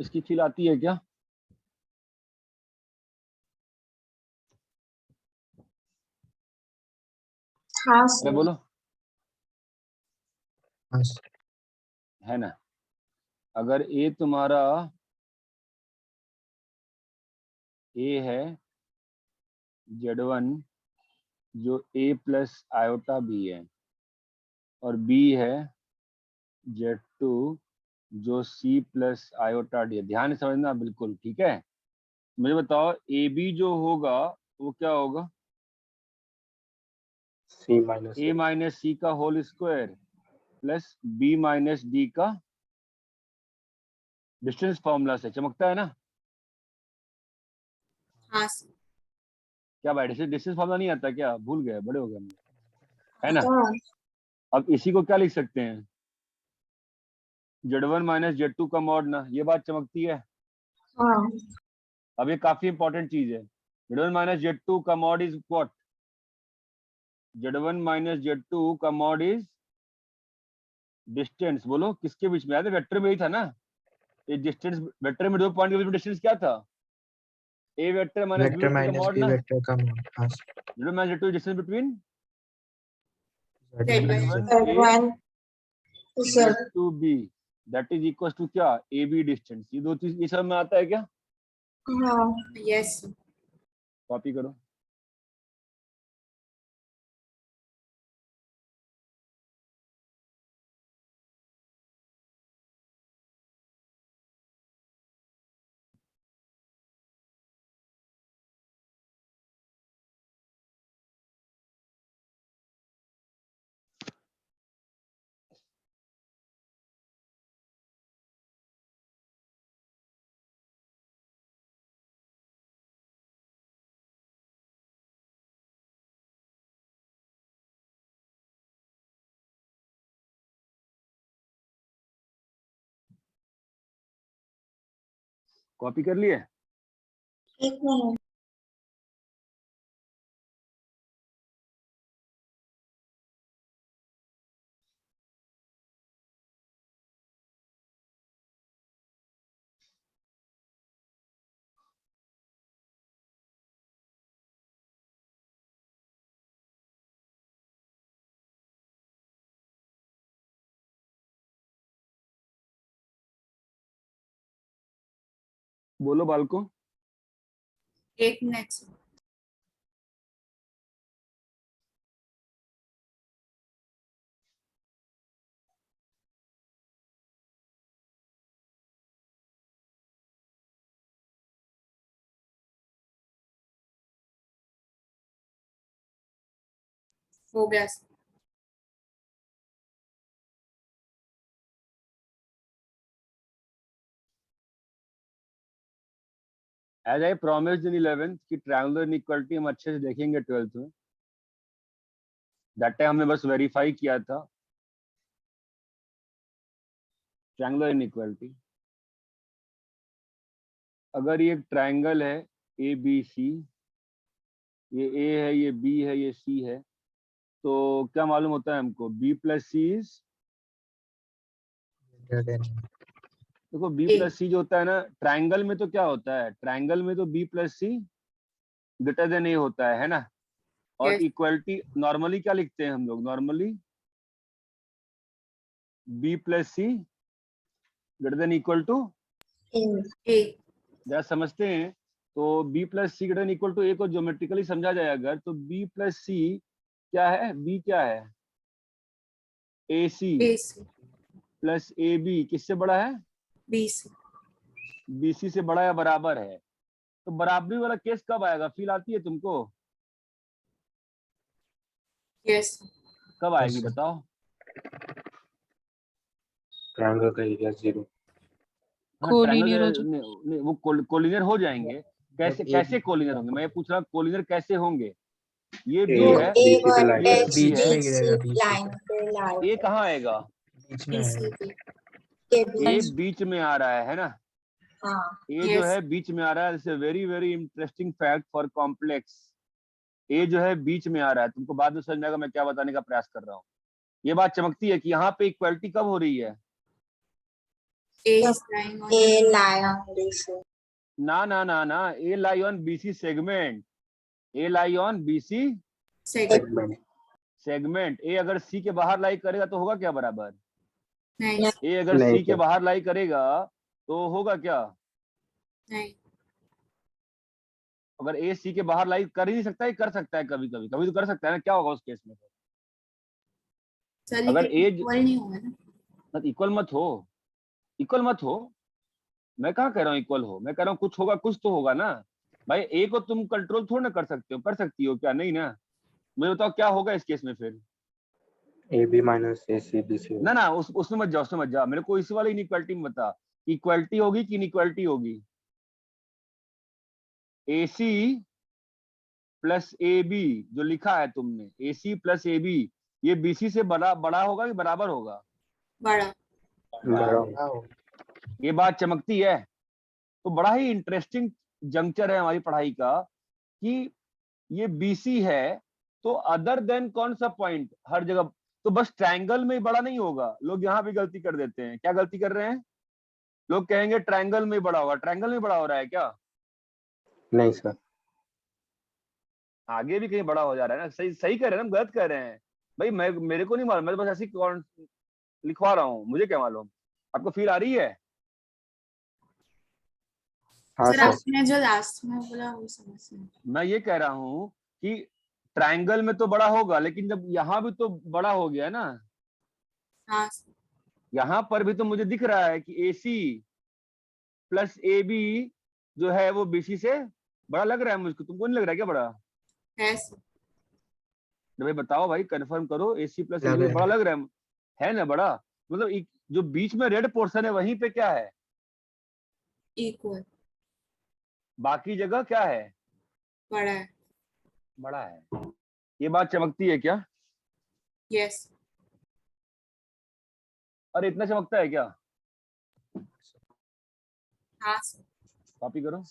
इसकी फील आती है क्या? हाँ अरे सर। बोलो, हाँ सर। है ना? अगर ए तुम्हारा ए है Z1 जो ए प्लस आयोटा बी है और बी है Z2 जो सी प्लस आयोटा डी है। ध्यान से समझना बिल्कुल, ठीक है? मुझे बताओ ए बी जो होगा वो क्या होगा? C minus A A. Minus C का whole square plus B minus D का डिस्टेंस फॉर्मूला से चमकता है ना? हाँ सर। क्या भाई, डिस्टेंस फॉर्मूला नहीं आता क्या? भूल गए, बड़े हो गए हम, है ना? हाँ अब इसी को क्या लिख सकते हैं? Z1 माइनस Z2 का मॉड ना, ये बात चमकती है। हाँ अब ये काफी इंपॉर्टेंट चीज है। Z1 माइनस Z2 का mod is what? Z1 minus Z2 का मॉड इज डिस्टेंस। बोलो किसके बीच में? याद है वेक्टर में ही था ना, ये डिस्टेंस। वेक्टर में दो पॉइंट के बीच में डिस्टेंस क्या था? A vector minus B vector vector का माइनस मॉड बी ना। वेक्टर का मॉड। हाँ sir. Z1 minus Z2 distance between Z1 Z1 Z2। Z1 Z Z2B that is equal to क्या? A B distance. ये दो चीज ये सब में आता है क्या? हाँ यस सर। कॉपी करो। कॉपी कर लिए? एक मिनट। बोलो बालको। एक मिनट सर। हो गया sir. As I promised in 11th की ट्रायंगुलर इनइक्वालिटी हम अच्छे से देखेंगे 12th में। दैट टाइम हमने बस वेरीफाई किया था ट्रायंगुलर इनइक्वालिटी। अगर ये एक ट्रायंगल है ए बी सी, ये ए है, ये बी है, ये सी है, तो क्या मालूम होता है हमको? B plus C is, greater than देखो बी ए। प्लस सी जो होता है ना ट्रायंगल में, तो क्या होता है ट्रायंगल में? तो B plus C greater then ए होता है ना। और Yes. इक्वलिटी नॉर्मली क्या लिखते हैं हम लोग? Normally B plus C greater than equal to A. जरा समझते हैं। तो B plus C greater than equal to A को ज्योमेट्रिकली समझा जाए अगर, तो बी प्लस सी क्या है? बी क्या है? ए सी ए से प्लस ए बी किससे बड़ा है? बी से। बी सी से बड़ा या बराबर है। तो बराबरी वाला केस कब आएगा? फील आती है तुमको? यस। कब आएगी sir. बताओ? ट्रायंगल का एरिया 0। हाँ ट्रायंगल कोलिनियर हो जाए। नहीं, वो कोलिनियर हो जाएंगे। कैसे But कैसे एक कोलिनियर होंगे? मैं ये पूछ रहा हूँ कोलिनियर कैसे होंगे? ये ए बी वो है, ए BC पे लाइन ये वर्टेक्स सी बीच है, में बीच गिरेगा, बीच लाइन में पे लाए ए कहाँ आएगा? बीच में बी आएगा। सी बी के ए बीच। बीच में आ रहा है ना? हाँ ए जो यस। है बीच में आ रहा है। It's very very interesting fact for complex. A जो है बीच में आ रहा है। तुमको बाद में समझ में आएगा मैं क्या बताने का प्रयास कर रहा हूँ। ये बात चमकती है कि यहाँ पे इक्वलिटी कब हो रही है? A is lying on a lie on this. ना ना ना ना, A lie on BC segment. A lie on BC segment. Segment. Segment. A अगर सी के बाहर लाई करेगा तो होगा क्या? बराबर। नहीं ए अगर नहीं सी के सर। बाहर लाई करेगा तो होगा क्या? नहीं अगर ए सी के बाहर लाई कर ही नहीं सकता है, कर सकता है कभी कभी, कभी तो कर सकता है ना। क्या होगा उस केस में? सर अगर लेकिन ए इक्वल नहीं होगा ना। इक्वल मत हो, इक्वल मत हो। मैं कहाँ कह रहा हूँ इक्वल हो? मैं कह रहा हूँ कुछ होगा, कुछ तो होगा ना। भाई ए को तुम कंट्रोल थोड़ा ना कर सकते हो। कर सकती हो क्या? नहीं ना। मुझे बताओ क्या होगा इस केस में फिर? AB माइनस AC BC ना ना, उसमें मत जाओ, उसमें मत जाओ। मेरे को इसी वाली इनइक्वालिटी में बता, इक्वालिटी होगी कि इनइक्वालिटी होगी? AC प्लस ए बी जो लिखा है तुमने, AC प्लस ए बी, ये BC से बड़ा बड़ा होगा कि बराबर होगा? बड़ा। बड़ा। ये बात चमकती है। तो बड़ा ही इंटरेस्टिंग जंक्चर है हमारी पढ़ाई का कि ये BC है, तो अदर देन कौन सा पॉइंट हर जगह? तो बस ट्रायंगल में बड़ा नहीं होगा। लोग यहाँ भी गलती कर देते हैं। क्या गलती कर रहे हैं? लोग कहेंगे ट्रायंगल में बड़ा होगा। ट्रायंगल में बड़ा हो रहा है क्या? नहीं सर। आगे भी कहीं बड़ा हो जा रहा है ना। सही सही कह रहे हैं ना, गलत कह रहे हैं? भाई मैं, मेरे को नहीं मालूम, मैं तो बस ऐसी लिखवा रहा हूँ, मुझे क्या मालूम। आपको फील आ रही है? हाँ सर सर। आपने जो लास्ट में बोला वो समझ नहीं। मैं ये कह रहा हूँ कि ट्रायंगल में तो बड़ा होगा, लेकिन जब यहाँ भी तो बड़ा हो गया ना। हाँ सर। यहाँ पर भी तो मुझे दिख रहा है कि AC प्लस AB जो है वो BC से बड़ा लग रहा है मुझको। तुमको नहीं लग रहा है क्या बड़ा? है सर। तो भाई बताओ भाई, कंफर्म करो। AC प्लस लग AB रहा बड़ा है। लग रहा है ना? बड़ा मतलब जो बीच में रेड पोर्शन है वहीं पे क्या है? इक्वल। बाकी जगह क्या है? बड़ा है। बड़ा है। ये बात चमकती है क्या? यस। अरे इतना चमकता है क्या? हाँ सर। कॉपी करो।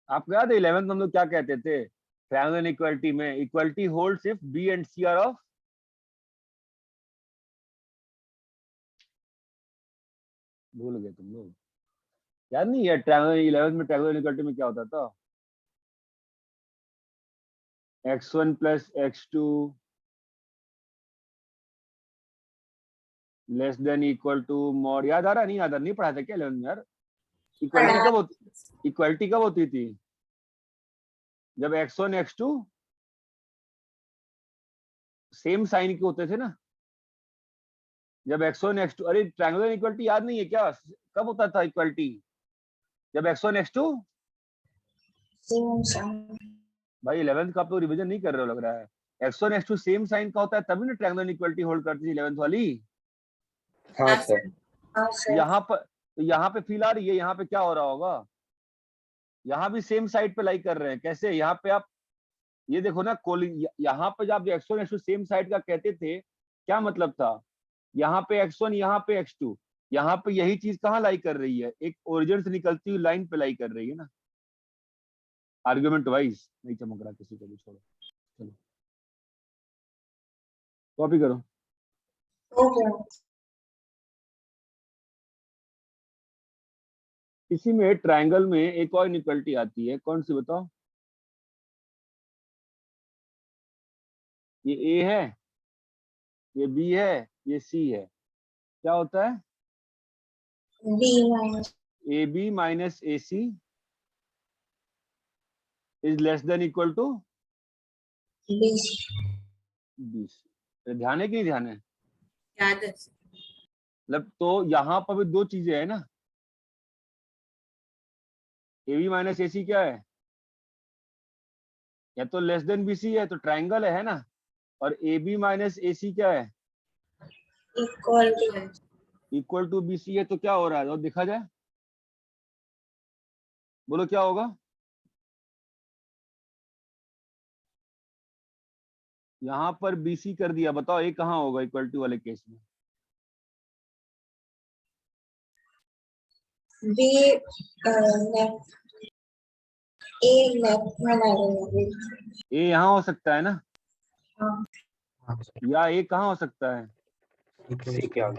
आपको याद है 11th हम लोग क्या कहते थे ट्रायंगल इनइक्वालिटी में? Equality holds if B and C are of, भूल गए तुम लोग? याद नहीं है? ट्रायंगल 11th में ट्रायंगल इनइक्वालिटी में क्या होता था? x1 plus x2 less than equal to mod, याद आ रहा? नहीं याद आ, नहीं पढ़ा था क्या 11th में यार? इक्वालिटी कब होती, इक्वालिटी कब होती थी? जब x1 x2 सेम साइन के होते थे ना। जब x1 x2, अरे ट्रायंगुलर इक्वालिटी याद नहीं है क्या? कब होता था इक्वालिटी? जब x1 x2, भाई 11th का आप तो रिवीजन नहीं कर रहे हो लग रहा है। x1 x2 सेम साइन का होता है तभी ना ट्रायंगुलर इक्वालिटी होल्ड करती थी 11th वाली। हाँ सर। हाँ सर। यहाँ पर तो यहाँ पे फील आ रही है, यहाँ पे क्या हो रहा होगा? यहाँ भी सेम साइड पे लाई कर रहे हैं। कैसे? यहाँ पे आप ये देखो ना, यहाँ पे जब आप x1 x2 सेम साइड का कहते थे, क्या मतलब था? यहाँ पे x1, यहाँ पे x2, यहाँ पे यही चीज कहाँ लाई कर रही है? एक ओरिजिन से निकलती हुई लाइन पे लाई कर रही है ना। आर्गुमेंट वाइज नहीं चमक रहा किसी को भी, छोड़ो। चलो कॉपी करो। ओके। इसी में ट्रायंगल में एक और इनइक्वालिटी आती है, कौन सी बताओ? ये ए है, ये बी है, ये सी है। क्या होता है? B minus A B minus A C is less than equal to B. B C. ध्यान है कि नहीं ध्यान है? याद है। मतलब तो यहाँ पर भी दो चीजें है ना। ए बी माइनस ए सी क्या है? या तो लेस देन बी सी है तो ट्रायंगल है ना। और ए बी माइनस ए सी क्या है? Equal to equal to B C है। तो क्या हो रहा है और देखा जाए, बोलो क्या होगा? यहाँ पर बी सी कर दिया, बताओ ये कहाँ होगा इक्वल टू वाले केस में? बी लेफ्ट, ए लेफ्ट में डालेंगे। ए यहाँ हो सकता है ना, हाँ। हाँ सर। या ए कहाँ हो सकता है? सी क्या?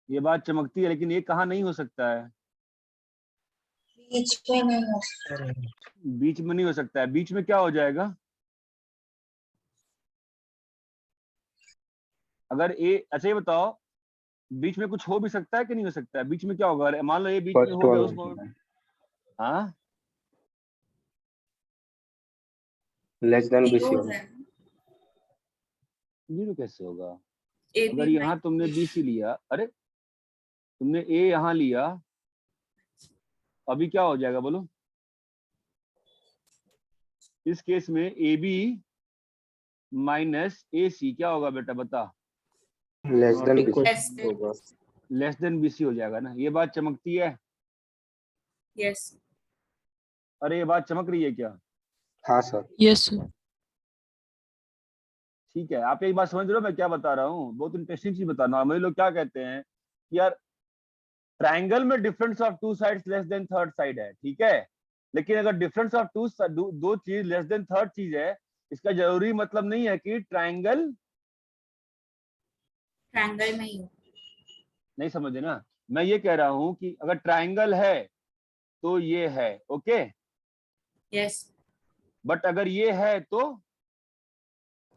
ये बात चमकती है, लेकिन ये कहाँ नहीं हो सकता है? बीच में नहीं हो सकता। सर बीच में नहीं हो सकता है। बीच में क्या हो जाएगा? अगर ए, अच्छा ये बताओ, बीच में कुछ हो भी सकता है कि नहीं हो सकता है? बीच में क्या होगा? अरे मान लो ये बीच में फर्स्ट हो गया, वाला उसको हाँ less than B C zero होगा। है। जीरो कैसे होगा? ए अगर बी यहाँ तुमने बी सी लिया, अरे तुमने ए यहाँ लिया, अभी क्या हो जाएगा बोलो? इस केस में ए बी माइनस ए सी क्या होगा बेटा बता? Less not than B equal C होगा। लेस देन बी सी हो जाएगा ना। ये बात चमकती है? यस। अरे ये बात चमक रही है क्या? हाँ सर। Yes sir. ठीक है, आप एक बात समझ रहे हो मैं क्या बता रहा हूँ? बहुत इंटरेस्टिंग चीज बता रहा हूँ। नॉर्मली लोग क्या कहते हैं कि यार ट्रायंगल में difference of two sides less than third side है, ठीक है, लेकिन अगर डिफरेंस ऑफ दो चीज लेस देन थर्ड चीज है, इसका जरूरी मतलब नहीं है कि ट्रायंगल ट्रायंगल में ही हो। नहीं। समझे ना? मैं ये कह रहा हूं कि अगर ट्रायंगल है तो ये है, ओके, यस। बट अगर ये है तो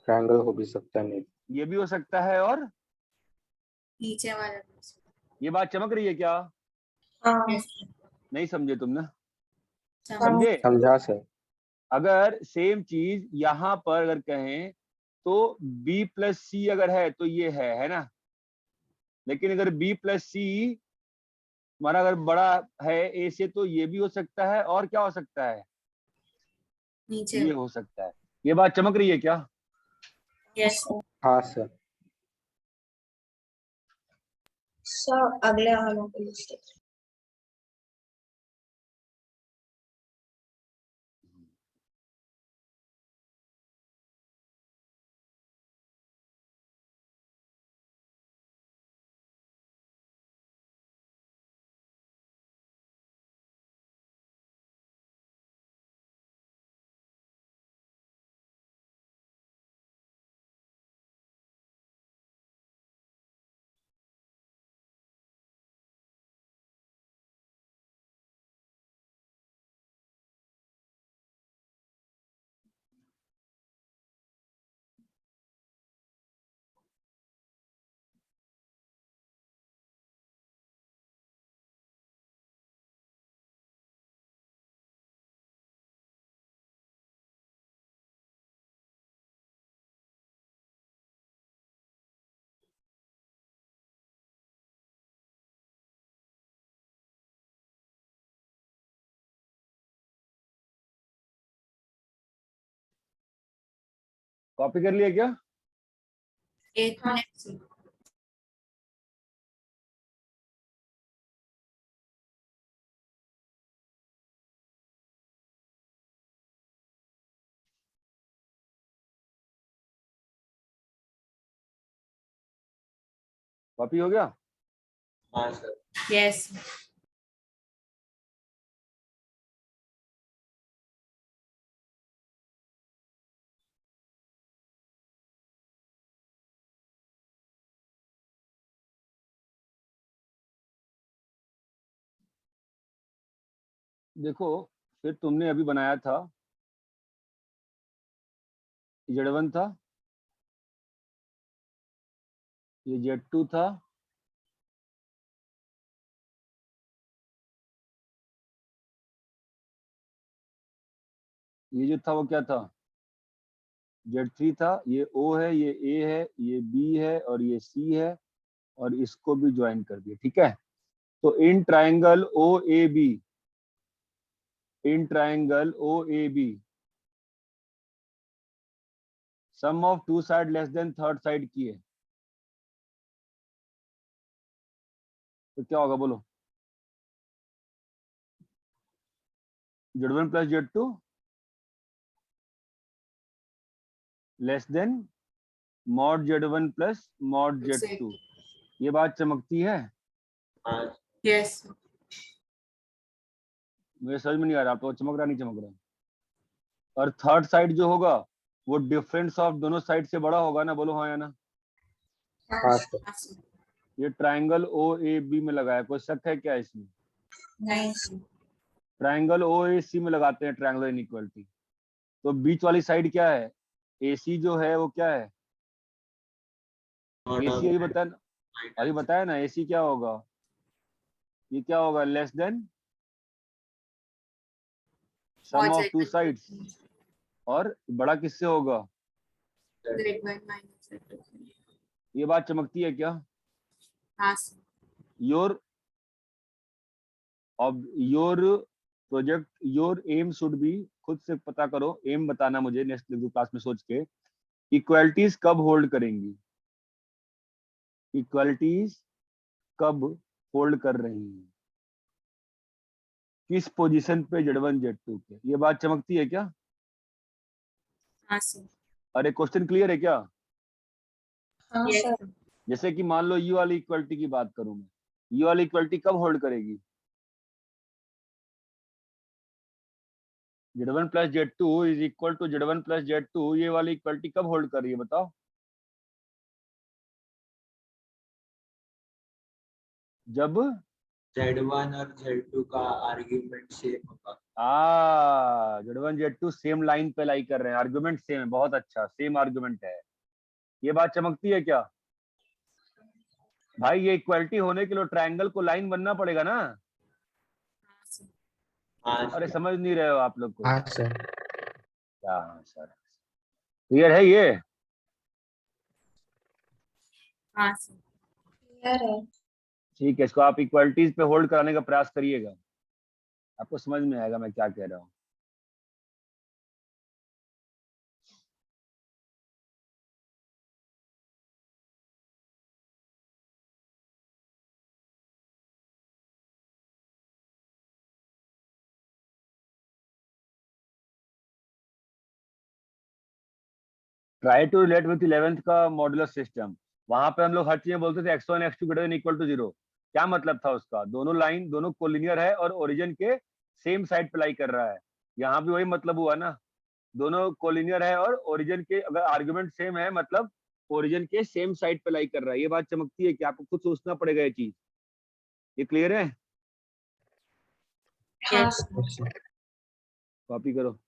ट्रायंगल हो भी सकता है, नहीं। ये भी हो सकता है। और नीचे वाला। ये बात चमक रही है क्या? हाँ। यस। नहीं समझे तुम ना? समझ। समझे? समझा सर। अगर सेम चीज यहां पर अगर कहें तो b प्लस सी अगर है तो ये है ना। लेकिन अगर b प्लस सी हमारा अगर बड़ा है a से तो ये भी हो सकता है। और क्या हो सकता है? नीचे। ये हो सकता है। ये बात चमक रही है क्या? यस। हाँ सर। सब अगले वालों के लिए। कॉपी कर लिया क्या? 8 मिनट कॉपी हो गया? हाँ सर। यस देखो, फिर तुमने अभी बनाया था, Z1 था, ये Z2 था, ये जो था वो क्या था? Z3 था, ये O है, ये A है, ये B है और ये C है, और इसको भी ज्वाइन कर दिया। ठीक है, तो in triangle OAB, in triangle OAB sum of two side less than third side की है, तो क्या होगा बोलो? Z1 plus Z2 less than mod Z1 plus mod Z2। ये बात चमकती है? हाँ यस मुझे समझ में नहीं आ रहा, आपको चमक रहा नहीं चमक रहा? और थर्ड साइड जो होगा वो डिफरेंस ऑफ दोनों साइड से बड़ा होगा ना, बोलो हाँ या ना? हाँ सर। ये ट्राइंगल OAB में लगाया, कोई शक है क्या इसमें? नहीं ट्राइंगल OAC में लगाते हैं ट्राइंगुलर इनइक्वालिटी, तो बीच वाली साइड क्या है? AC जो है वो क्या है? AC अभी बताया ना, AC क्या होगा? ये क्या होगा? Less than sum of two sides, और बड़ा किससे होगा? ग्रेड 1 माइनस ये बात चमकती है क्या? हाँ your project, your aim should be, खुद से पता करो, एम बताना मुझे नेक्स्ट क्लास में सोच के। इक्वालिटीज कब होल्ड करेंगी? इक्वालिटीज कब होल्ड कर रही हैं? किस पोजीशन पे Z1 Z2 के? ये बात चमकती है क्या? हाँ सर अरे क्वेश्चन क्लियर है क्या? हाँ यस सर। जैसे कि मान लो ये वाली इक्वालिटी की बात करूं मैं, ये वाली इक्वालिटी कब होल्ड करेगी? Z1 plus Z2 is equal to Z1 plus Z2, ये वाली इक्वालिटी कब होल्ड कर रही है बताओ? जब Z1 और Z2 का आर्ग्यूमेंट सेम होगा। Z1 Z2 सेम लाइन पे लाई कर रहे हैं, आर्गुमेंट सेम है, बहुत अच्छा, सेम आर्गुमेंट है। ये बात चमकती है क्या? भाई ये इक्वालिटी होने के लिए ट्रायंगल को लाइन बनना पड़ेगा ना? हाँ अरे सर। समझ नहीं रहे हो आप लोग को हाँ सर। क्या? हाँ सर, क्लियर है ये? हाँ सर क्लियर है। ठीक है, इसको आप इक्वालिटीज पे होल्ड कराने का प्रयास करिएगा, आपको समझ में आएगा मैं क्या कह रहा हूँ। Try to relate with 11th का मॉडुलस सिस्टम, वहां पे हम लोग हर चीज बोलते थे x1 x2 greater than equal to 0। क्या मतलब था उसका? दोनों लाइन, दोनों कोलिनियर है और ओरिजिन के सेम साइड पे लाई कर रहा है। यहाँ भी वही मतलब हुआ ना, दोनों कोलिनियर है और ओरिजिन के, अगर आर्गुमेंट सेम है मतलब ओरिजिन के सेम साइड पे लाई कर रहा है। ये बात चमकती है कि आपको खुद सोचना पड़ेगा ये चीज। ये क्लियर है? हाँ yes sir. Yes, sir. Copy करो।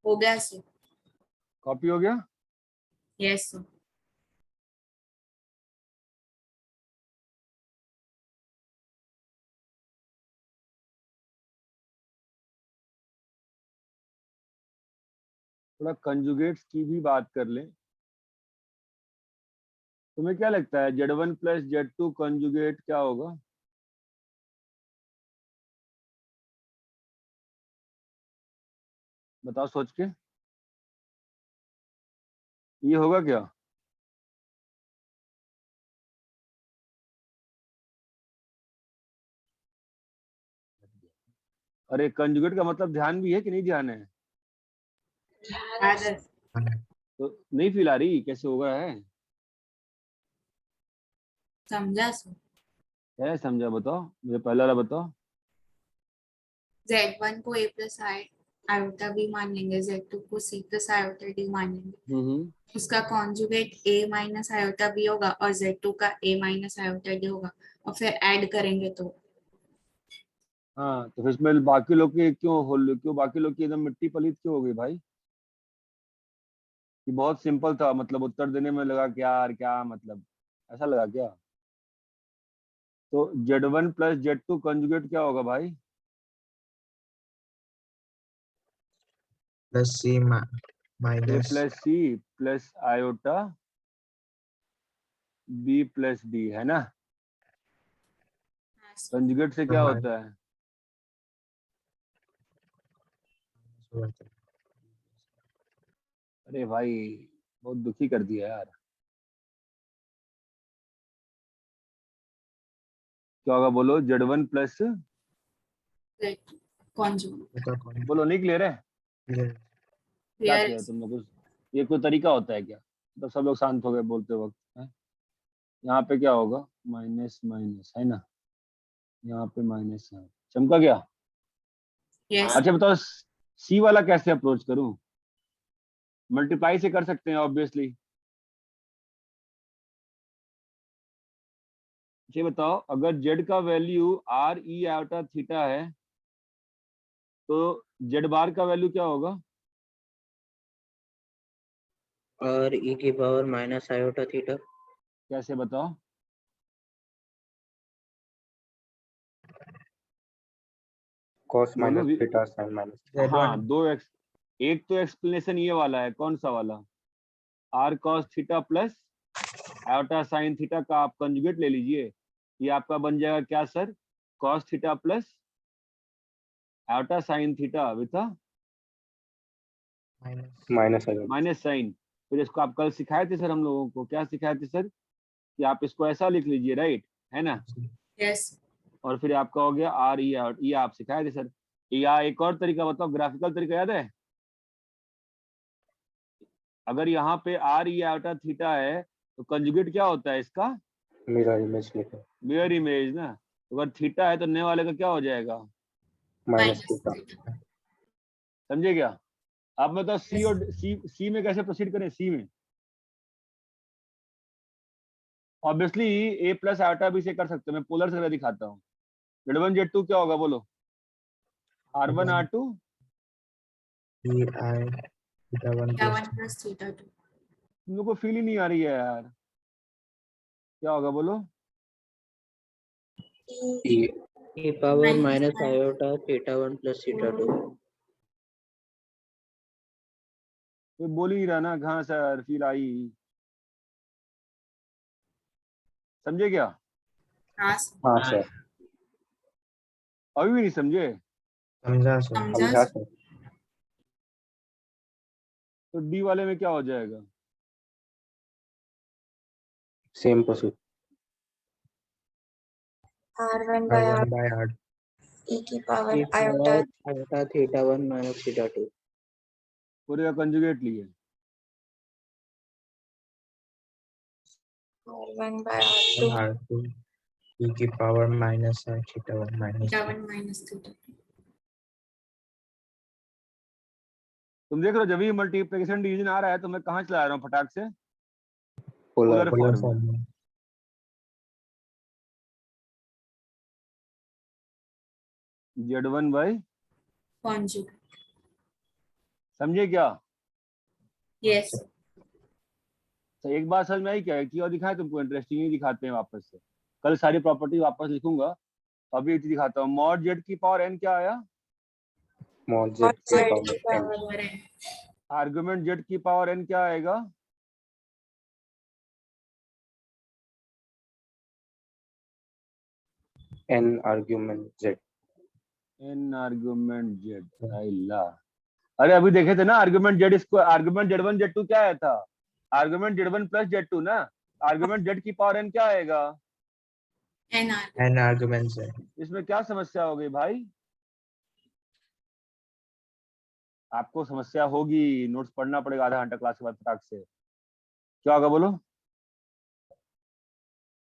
हो गया सर। कॉपी हो गया? Yes sir. थोड़ा कंजुगेट्स की भी बात कर लें। तुम्हें क्या लगता है Z1 प्लस Z2 कंजुगेट क्या होगा? बताओ सोच के। ये होगा क्या? अरे कंजुगेट का मतलब ध्यान भी है कि नहीं ध्यान है? आदर तो नहीं फील आ रही कैसे होगा है? समझा सर। क्या है समझा बताओ, मुझे पहला वाला बताओ। Z1 को A प्लस आयोटा B मान लेंगे, Z2 को C प्लस आयोटा D मान लेंगे, उसका conjugate A minus iota B होगा और Z2 का A माइनस आयोटा D होगा और फिर ऐड करेंगे तो हाँ तो फिर इसमें बाकी लोग की क्यों बाकी लोग की एकदम मिट्टी पलीत क्यों हो गई भाई? ये बहुत सिंपल था, मतलब उत्तर देने में लगा क्या यार, क्या मतलब ऐसा लगा क्या? तो Z1 प्लस Z2 कंजुगेट क्या होगा भाई? Plus C A minus plus C plus iota B plus D है ना? कंजुगेट से क्या होता है? अरे भाई बहुत दुखी कर दिया यार। क्या होगा बोलो? Z1 plus conjugate. बोलो, नहीं क्लियर है? क्लियर क्या क्लियर किया तुम लोग? ये कोई तरीका होता है क्या? तो सब लोग शांत हो गए बोलते वक्त है? यहाँ पे क्या होगा? माइनस माइनस है ना? यहाँ पे माइनस है, चमका क्या? यस अच्छा बताओ सी वाला कैसे अप्रोच करूं? मल्टीप्लाई से कर सकते हैं ऑब्वियसली। ये बताओ अगर z का value r e iota theta है तो z बार का वैल्यू क्या होगा? और e की पावर माइनस आयोटा थीटा। कैसे बताओ? cos बोलो minus theta sin minus theta. हाँ Z1 दो एक्स, एक तो एक्सप्लेनेशन ये वाला है, कौन सा वाला? r cos theta plus iota sine theta का आप कंजुगेट ले लीजिए, ये आपका बन जाएगा क्या sir? cos theta plus iota sine theta with minus minus iota. Minus sine. फिर इसको आप कल सिखाए थे सर, हम लोगों को क्या सिखाए थे सर? कि आप इसको ऐसा लिख लीजिए, राइट है ना? यस और फिर आपका हो गया आर ई आउट, ये आप सिखाए थे सर। या एक और तरीका बताओ, ग्राफिकल तरीका याद है? अगर यहाँ पे आर ई आयोटा थीटा है तो कंजुगेट क्या होता है इसका? mirror image लिखो मिरर इमेज ना। तो अगर थीटा है तो नए वाले का क्या हो जाएगा? minus minus theta. थीटा। समझे क्या? अब मतलब सी और सी में कैसे प्रोसीड करें? सी में ऑब्वियसली ए प्लस आयोटा बी से कर सकते हैं, मैं पोलर से दिखाता हूँ। Z1 Z2 क्या होगा बोलो? R1 R2 e i theta 1 theta plus 1 plus theta 2। तुम लोग को फील ही नहीं आ रही है यार, क्या होगा बोलो? e की power minus minus iota theta 1 plus theta 2। कोई बोल ही नहीं रहा ना, कहाँ सर फील आई? समझे क्या? हाँ हाँ सर अभी भी नहीं समझे? समझा सर समझा समझा सर तो डी वाले में क्या हो जाएगा? same procedure. R1 by R1 R by R e की पावर की iota power iota theta 1 minus theta 2। पूरे का कंजुगेट लिए। R1 by R2 R2 e की पावर माइनस है theta 1 minus theta 1 minus theta. तुम देख रहे हो जब भी मल्टीप्लिकेशन डिवीजन आ रहा है तो मैं कहाँ चला रहा हूँ फटाक से? polar पोलर पोलर फॉर्म में। फॉर्म में Z1 बाई कॉन्जुगेट। समझे क्या? यस तो एक बात समझ में आई क्या? कि और दिखाएं तुमको, इंटरेस्टिंग ही दिखाते हैं वापस से। कल सारी प्रॉपर्टी वापस लिखूंगा, तो अभी एक चीज दिखाता हूँ। मॉड जेड की पावर एन क्या आया? small z और की z power की n, पावर आर्गुमेंट जेड की पावर एन क्या आएगा? n argument z. N argument Z. अरे अभी देखे थे ना, argument Z square, argument Z one Z two क्या आया था? Argument Z one plus Z two ना। आर्गुमेंट जेड की पावर एन क्या आएगा? एन आर n arguments है. इसमें क्या समस्या हो गई भाई? आपको समस्या होगी, नोट्स पढ़ना पड़ेगा आधा घंटा क्लास के बाद फटाक से। क्या होगा बोलो?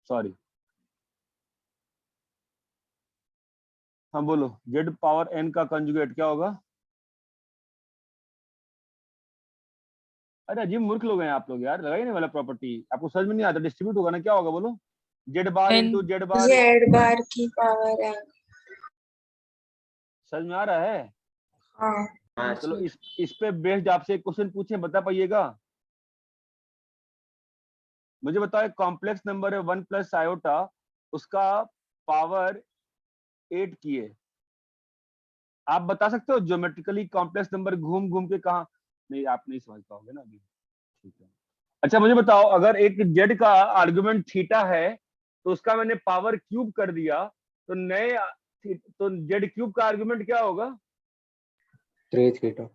सॉरी, हाँ बोलो। जेड पावर एन का कंजुगेट क्या होगा? अरे अजीब मूर्ख लोग हैं आप लोग यार, लगाइए ना वाला प्रॉपर्टी, आपको समझ में नहीं आता। डिस्ट्रीब्यूट होगा ना, क्या होगा बोलो? Z bar into Z bar. z बार की पावर n। समझ में आ रहा है? हाँ चलो इस पे बेस्ड आपसे एक क्वेश्चन पूछे, बता पाइएगा? मुझे बताओ, एक कॉम्प्लेक्स नंबर है 1 प्लस आयोटा, उसका पावर 8 की है। आप बता सकते हो ज्योमेट्रिकली कॉम्प्लेक्स नंबर घूम घूम के कहा? नहीं, आप नहीं समझ पाओगे ना अभी। ठीक है, अच्छा मुझे बताओ, अगर एक जेड का आर्गुमेंट थीटा है, तो उसका मैंने पावर क्यूब कर दिया, तो नए तो जेड क्यूब का आर्गुमेंट क्या होगा? 3 theta.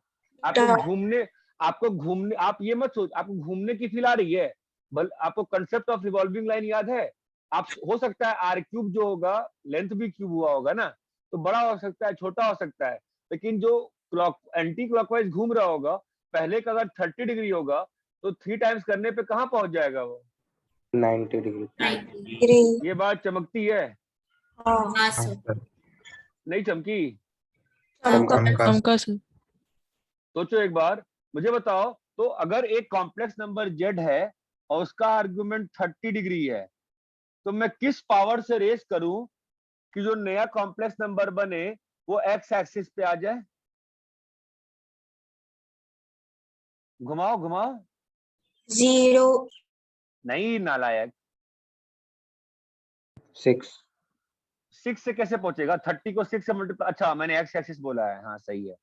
आपको घूमने आप ये मत सोच, आपको घूमने की फील आ रही है? आपको कंसेप्ट ऑफ रिवॉल्विंग लाइन याद है? आप हो सकता है आर क्यूब जो होगा, लेंथ भी क्यूब हुआ होगा ना, तो बड़ा हो सकता है, छोटा हो सकता है, लेकिन जो क्लॉक एंटी क्लॉकवाइज घूम रहा होगा, पहले का अगर 30 डिग्री होगा, तो 3 टाइम्स करने पे कहाँ पहुंच जाएगा वो? 90 degree. 3। ये बात चमकती है? हाँ हाँ हाँ सर सर. नहीं चमकी? चमका चमका सर. सोचो एक बार, मुझे बताओ, तो अगर एक कॉम्प्लेक्स नंबर जेड है और उसका आर्गुमेंट 30 डिग्री है, तो मैं किस पावर से रेस करूं कि जो नया कॉम्प्लेक्स नंबर बने वो एक्स एक्सिस पे आ जाए? घुमाओ घुमाओ। 0। नहीं नालायक, 6. 6 से कैसे पहुंचेगा? 30 को 6 से मल्टीप्लाई, अच्छा मैंने एक्स एक्सिस बोला है, हाँ सही है।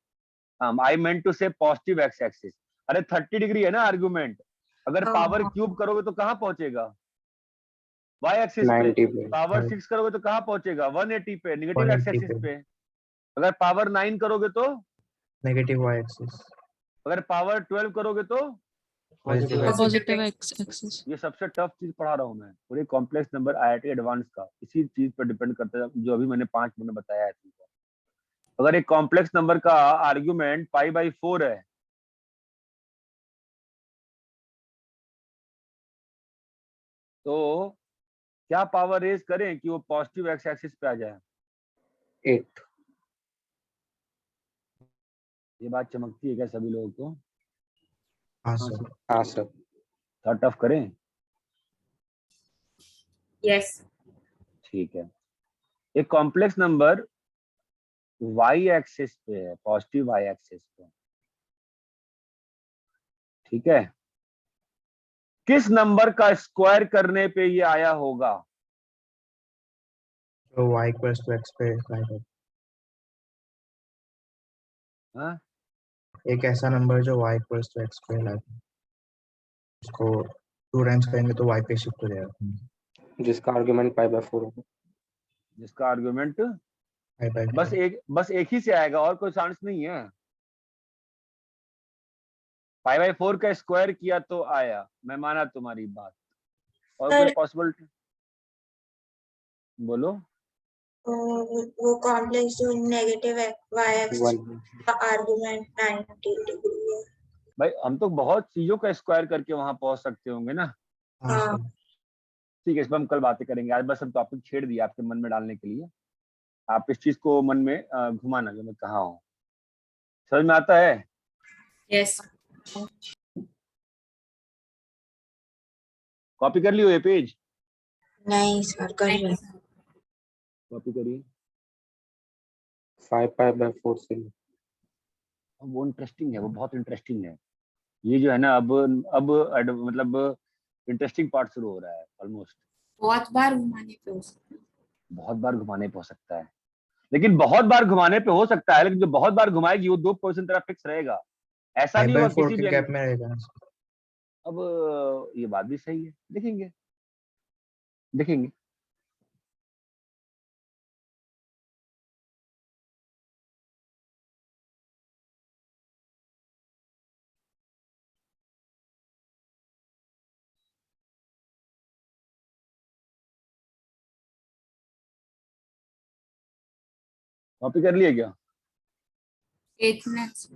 आई मेंट टू से पॉजिटिव एक्स एक्सिस। अरे 30 डिग्री है ना आर्गुमेंट, अगर पावर क्यूब करोगे तो कहां पहुंचेगा? वाई एक्सिस पे। 90 पे. पावर 6 करोगे तो कहां पहुंचेगा? 180 पे, नेगेटिव एक्स 180 एक्सिस पे. पे। अगर पावर 9 करोगे तो? Negative y axis. अगर पावर 12 करोगे तो? Positive axis. Positive x axis ये सबसे टफ चीज पढ़ा रहा हूँ मैं, पूरे कॉम्प्लेक्स नंबर आईआईटी एडवांस का, इसी चीज पर डिपेंड करता है जो अभी मैंने 5 मिनट बताया है तुमको। अगर एक कॉम्प्लेक्स नंबर का आर्ग्यूमेंट π/4 है, तो क्या पावर रेज करें कि वो पॉजिटिव एक्स एक्सिस पे आ जाए? 8. ये बात चमकती है क्या सभी लोगों को? हाँ सर. हाँ सर. थोड़ा टफ करें? यस ठीक है, एक कॉम्प्लेक्स नंबर वाई एक्सिस पे है, पॉजिटिव वाई एक्सिस पे, ठीक है, किस नंबर का स्क्वायर करने पे ये आया होगा? तो y equals to x पे apply कर. हाँ? एक ऐसा नंबर जो y equals to x पे apply कर. उसको 2 टाइम्स करेंगे तो y पे शिफ्ट हो जाएगा. जिसका आर्गुमेंट π/4 होगा. जिसका आर्गुमेंट y/4. बस एक ही से आएगा, और कोई चांस नहीं है। π/4 का स्क्वायर किया तो आया, मैं माना तुम्हारी बात, और कोई सर पॉसिबिलिटी? बोलो। वो कॉम्प्लेक्स जो नेगेटिव y एक्सिस 1. का आर्गुमेंट 90 डिग्री है। भाई हम तो बहुत चीजों का स्क्वायर करके वहां पहुंच सकते होंगे ना। हाँ हाँ सर. ठीक है, इस पर हम कल बातें करेंगे, आज बस हम टॉपिक छेड़ दिया आपके मन में डालने के लिए। आप इस चीज को मन में घुमाना जो मैं कहा हूँ। समझ में आता है? यस कॉपी कर लियो ये पेज? नहीं सर कर रहे हैं। कॉपी करिए। 5 π/4 से वो इंटरेस्टिंग है, वो बहुत इंटरेस्टिंग है। ये जो है ना मतलब इंटरेस्टिंग पार्ट शुरू हो रहा है ऑलमोस्ट। बहुत बार घुमाने पे हो सकता है। बहुत बार घुमाने पे हो सकता है, लेकिन बहुत बार घुमाने पे हो सकता है, लेकिन जो बहुत बार घुमाएगी वो 2% तेरा फिक्स रहेगा, ऐसा फाइव नहीं बाई होगा फोर किसी के भी गैप में रहेगा। अब ये बात भी सही है, देखेंगे देखेंगे। कॉपी कर लिए क्या? 8th next.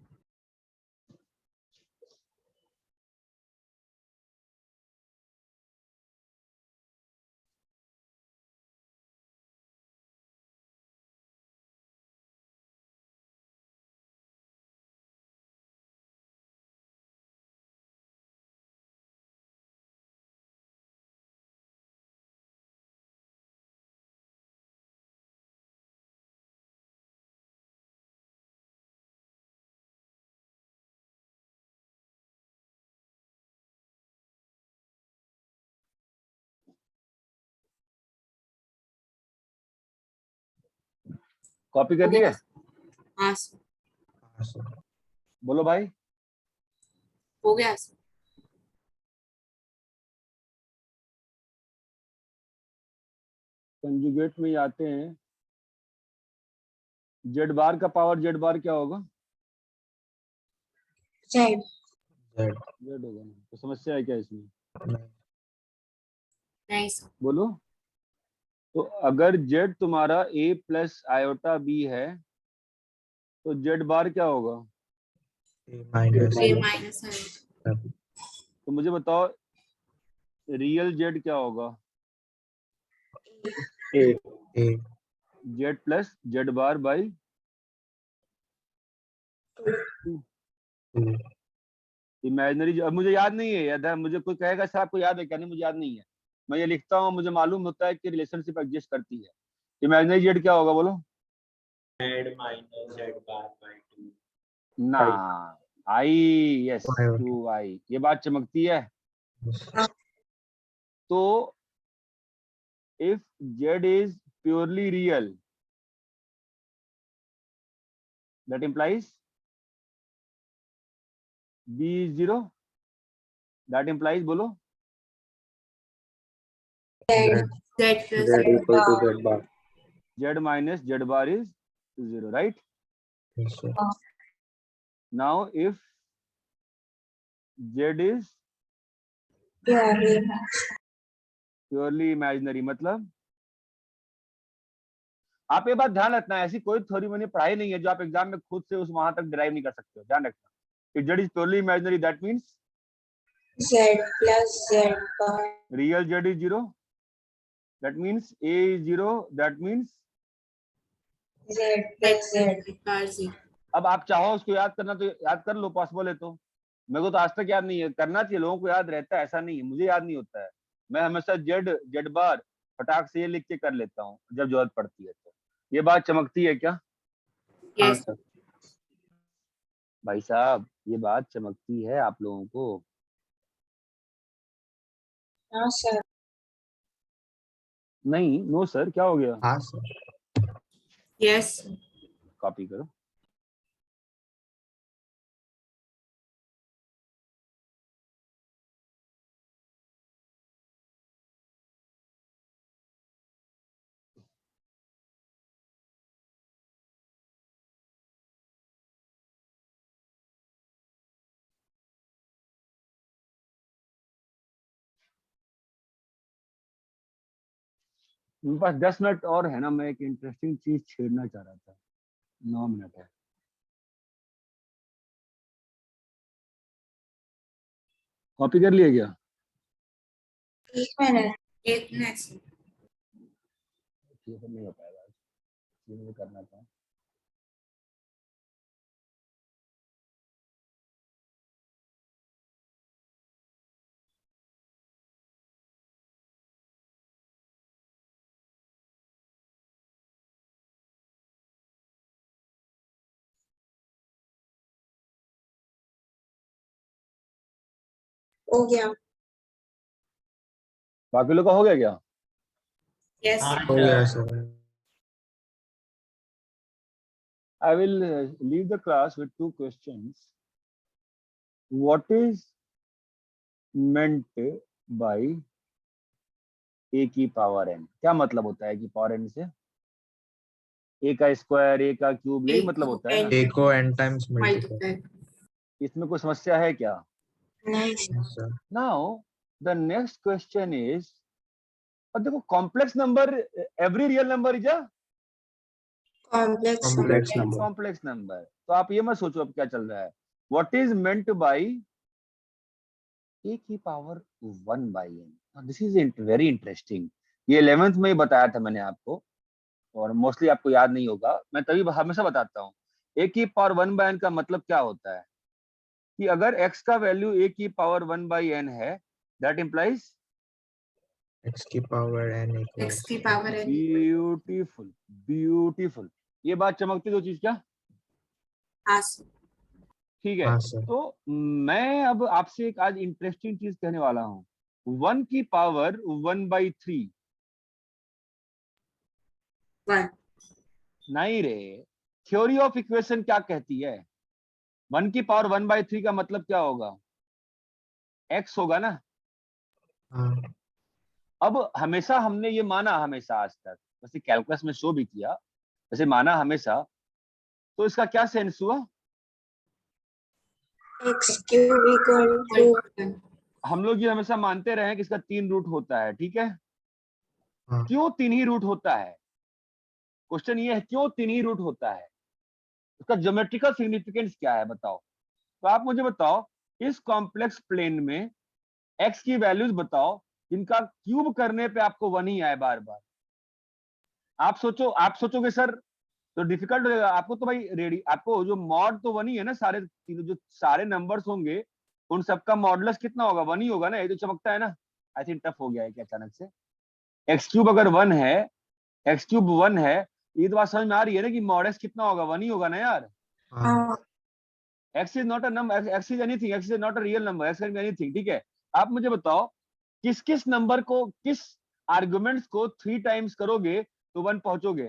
कॉपी कर हो लिए? गया? हाँ सर, हाँ सर। बोलो भाई। हो गया सर। कंजुगेट में ही आते हैं। जेड बार का पावर जेड बार क्या होगा? जेड। जेड। जेड होगा ना, तो समस्या है क्या इसमें? नहीं सर। बोलो। तो अगर जेड तुम्हारा ए प्लस आयोटा बी है तो जेड बार क्या होगा? माइनस ए माइनस है। तो मुझे बताओ रियल जेड क्या होगा? Uh uh Z plus Z bar by 2। Two. Imaginary, अब मुझे याद नहीं है, याद है मुझे, कोई कहेगा सर आपको याद है क्या? नहीं, मुझे याद नहीं है। मैं ये लिखता हूँ, मुझे मालूम होता है कि रिलेशनशिप एग्जिस्ट करती है। इमेजिनरी जेड क्या होगा बोलो? Z minus Z bar by 2 ना, आई, यस, Whatever. 2 आई, ये बात चमकती है। तो if Z is purely real, that implies b is 0, that implies बोलो Z. Z plus Z equal to Z bar z minus z bar is 0, right? Yes, sir. Now if z is purely imaginary, मतलब आप ये बात ध्यान रखना, ऐसी कोई theory मैंने पढ़ाई नहीं है जो आप एग्जाम में खुद से उस वहां तक डिराइव नहीं कर सकते हो, ध्यान रखना। if z is purely imaginary, that means Z plus Z bar. real z is 0, that means a is 0, that means Z plus Z. Bar जी। अब आप चाहो उसको याद करना तो याद कर लो, पॉसिबल है तो। मेरे को तो आज तक याद नहीं है, करना चाहिए, लोगों को याद रहता है, ऐसा नहीं है, मुझे याद नहीं होता है। मैं हमेशा जेड जेड बार फटाक से ये लिख के कर लेता हूँ जब जरूरत पड़ती है। तो ये बात चमकती है क्या हाँ यस। सर भाई साहब? ये बात चमकती है आप लोगों को? हाँ सर। नहीं, नो सर, क्या हो गया? हाँ सर। यस। कॉपी करो। मेरे पास 10 मिनट और है ना, मैं एक इंटरेस्टिंग चीज छेड़ना चाह रहा था। 9 मिनट है। कॉपी कर लिए क्या? एक मिनट। एक नेक्स्ट। ये सब नहीं हो पाएगा, ये मुझे करना था। हो गया। बाकी लोग का हो गया क्या? यस हो गया sir. I will leave the class with two questions. What is meant by a की पावर n? क्या मतलब होता है कि पावर n से? a का स्क्वायर, a का क्यूब, यही मतलब होता है ना? a को n टाइम्स मल्टीप्लाई। मल्टीप्लाई इसमें कोई समस्या है क्या? नहीं sir Now the next question is, और देखो complex number, every real number is a complex Complex number. Complex number. तो आप ये मत सोचो अब क्या चल रहा है। What is meant by a की power 1 by n? This is very interesting. ये 11th में ही बताया था मैंने आपको, और मोस्टली आपको याद नहीं होगा, मैं तभी हमेशा बताता हूँ। a की पावर 1 by n का मतलब क्या होता है कि अगर x का वैल्यू a की पावर 1 by n है, दैट इंप्लाइज x की पावर n एक्स की equals power n beautiful, beautiful. ये बात चमकती दो चीज क्या? हाँ ठीक है। हाँ सर। तो मैं अब आपसे एक आज इंटरेस्टिंग चीज कहने वाला हूँ। 1 की पावर 1 by 3 वन नहीं रे, थ्योरी ऑफ इक्वेशन क्या कहती है? 1 की पावर 1 by 3 का मतलब क्या होगा? x होगा ना। हाँ अब हमेशा हमने ये माना, हमेशा आज तक, वैसे कैलकुलस में शो भी किया, वैसे माना हमेशा, तो इसका क्या सेंस हुआ? एक्स क्यूब इक्वल टू हम लोग ये हमेशा मानते रहे कि इसका 3 रूट होता है, ठीक है। हाँ क्यों 3 ही रूट होता है? क्वेश्चन ये है, क्यों 3 ही रूट होता है? उसका ज्योमेट्रिकल सिग्निफिकेंस क्या है बताओ। तो आप मुझे बताओ, इस कॉम्प्लेक्स प्लेन में x की वैल्यूज बताओ जिनका क्यूब करने पे आपको 1 ही आए बार बार। आप सोचोगे सर तो डिफिकल्ट हो जाएगा आपको, तो भाई रेडी, आपको जो मॉड तो 1 ही है ना, सारे जो सारे नंबर्स होंगे उन सबका मॉडुलस कितना होगा? 1 ही होगा ना। ये तो चमकता है ना। आई थिंक टफ हो गया है क्या अचानक से? एक्स क्यूब अगर 1 है, एक्स क्यूब 1 है, ये तो बात समझ में आ रही है ना कि मॉड एक्स कितना होगा? 1 ही होगा ना यार। हाँ x is not a number, x is anything, x is not a real number, x can be anything, ठीक है। आप मुझे बताओ किस किस नंबर को, किस आर्गुमेंट्स को 3 टाइम्स करोगे तो 1 पहुंचोगे?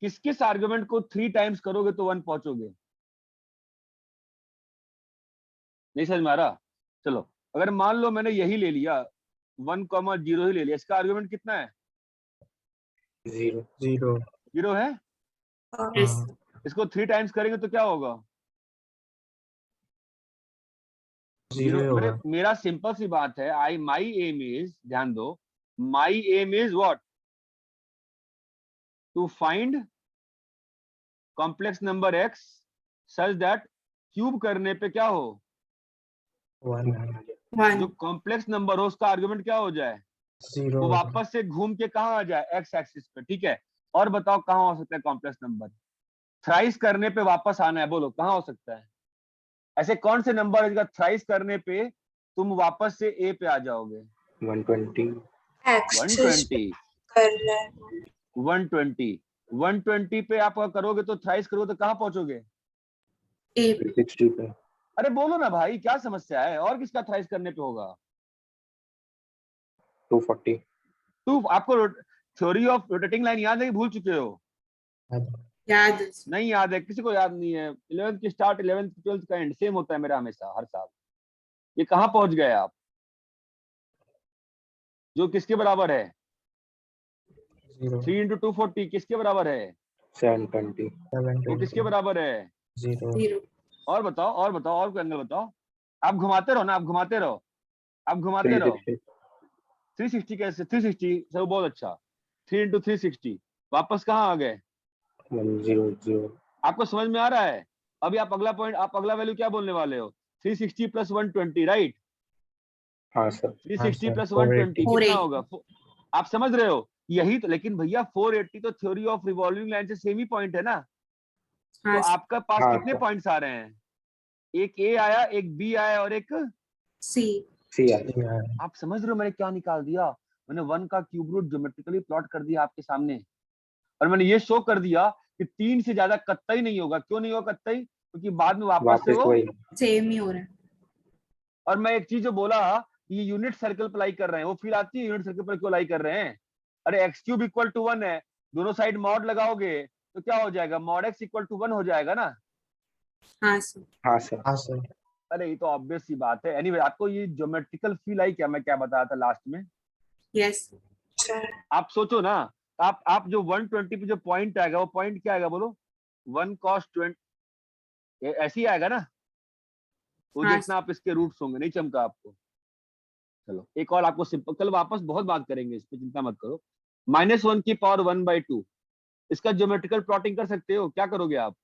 किस किस आर्गुमेंट को 3 टाइम्स करोगे तो 1 पहुंचोगे? नहीं समझ में आ रहा? चलो, अगर मान लो मैंने यही ले लिया 1,0 ही ले लिया, इसका आर्गुमेंट कितना है? 0. 0 0 है। हाँ इसको 3 टाइम्स करेंगे तो क्या होगा? 0 ही मेरे होगा। मेरा सिंपल सी बात है, आई माई एम इज, ध्यान दो, my aim is what? To find complex number x such that cube करने पे क्या हो? 1 जो कॉम्प्लेक्स नंबर हो उसका आर्गुमेंट क्या हो जाए? 0 वो वापस से घूम के कहाँ आ जाए? एक्स एक्सिस पे, ठीक है। और बताओ कहाँ हो सकता है कॉम्प्लेक्स नंबर? थ्राइस करने पे वापस आना है, बोलो कहाँ हो सकता है? ऐसे कौन से नंबर है जिसका थ्राइस करने पे तुम वापस से ए पे आ जाओगे? 120. एक्सेस 120, करना है। 120, 120 पे आप करोगे तो थ्राइस करोगे तो कहाँ पहुंचोगे? ए 360 पे. अरे बोलो ना भाई, क्या समस्या है? और किसका थ्राइस करने पे होगा? 240. तू आपको थ्योरी ऑफ रोटेटिंग लाइन याद है कि भूल चुके हो? याद नहीं याद है, किसी को याद नहीं है। 11th की स्टार्ट, 11th 12th का एंड सेम होता है मेरा हमेशा, हर साल। ये कहाँ पहुंच गए आप? जो किसके बराबर है? 0 3 into 240 किसके बराबर है? 720. वो किसके 720 बराबर है? 0 जीरो और बताओ, और बताओ, और कोई एंगल बताओ। आप घुमाते रहो ना, आप घुमाते रहो, आप घुमाते रहो। 360. 360 कैसे? 360 सब बहुत अच्छा। 3 into 360 वापस कहाँ आ गए? 100. आपको समझ में आ रहा है? अभी आप अगला पॉइंट, आप अगला वैल्यू क्या बोलने वाले हो? 360 plus 120, राइट? हाँ सर. 360 sir, plus 120 480 कितना 480 होगा? आप समझ रहे हो? यही तो, लेकिन भैया 480 तो थ्योरी ऑफ रिवॉल्विंग लाइन से सेम ही पॉइंट है ना। तो हाँ आपका पास हाँ कितने सर. पॉइंट्स आ रहे हैं? एक ए आया, एक बी आया और एक, सी C आ. आप समझ रहे हो मैंने क्या निकाल दिया? मैंने 1 का क्यूब रूट ज्योमेट्रिकली प्लॉट कर दिया आपके सामने, और मैंने ये शो कर दिया कि 3 से ज्यादा कतई नहीं होगा। क्यों नहीं होगा कतई? क्योंकि बाद में वापस से वापस वो वही सेम ही हो रहा है। और मैं एक चीज जो बोला ये यूनिट सर्कल पर लाई कर रहे हैं, वो फील आती है यूनिट सर्कल पर क्यों लाई कर रहे हैं? अरे x क्यूब इक्वल टू 1 है, दोनों साइड मॉड लगाओगे तो क्या हो जाएगा, मॉड x इक्वल टू 1 हो जाएगा ना। हाँ सर। हाँ सर हाँ सर। अरे ये तो ऑब्वियस सी बात है। एनीवे आपको ये ज्योमेट्रिकल फील आई क्या, मैं क्या बताया था लास्ट में? यस आप सोचो ना, आप जो 120 पे जो पॉइंट आएगा वो पॉइंट क्या आएगा बोलो? 1 cos 20 ऐसे ही आएगा ना। वो हाँ देखना आप इसके रूट्स होंगे, नहीं चमका आपको। चलो एक और आपको सिंपल, कल वापस बहुत बात करेंगे इस पे, चिंता मत करो। -1 की पावर 1/2 इसका ज्योमेट्रिकल प्लॉटिंग कर सकते हो, क्या करोगे आप?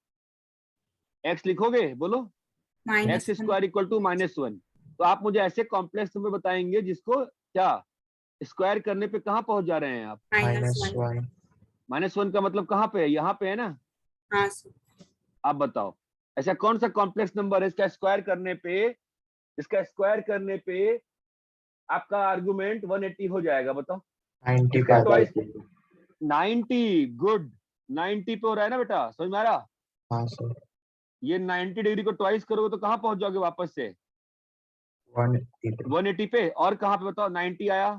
x लिखोगे, बोलो minus x square equal to -1। तो आप मुझे ऐसे कॉम्प्लेक्स नंबर बताएंगे जिसको क्या स्क्वायर करने पे कहाँ पहुंच जा रहे हैं आप? -1। -1 का मतलब कहाँ पे है? यहाँ पे है ना। हाँ सर। आप बताओ ऐसा कौन सा कॉम्प्लेक्स नंबर है इसका स्क्वायर करने पे आपका आर्गुमेंट 180 हो जाएगा, बताओ। 90 इसका का ट्वाइस 90, गुड 90 पे हो रहा है ना बेटा, समझ में आ रहा? हाँ सर। ये 90 डिग्री को ट्वाइस करोगे तो कहाँ पहुंच जाओगे वापस से? 180 पे। और कहाँ पे बताओ? 90 आया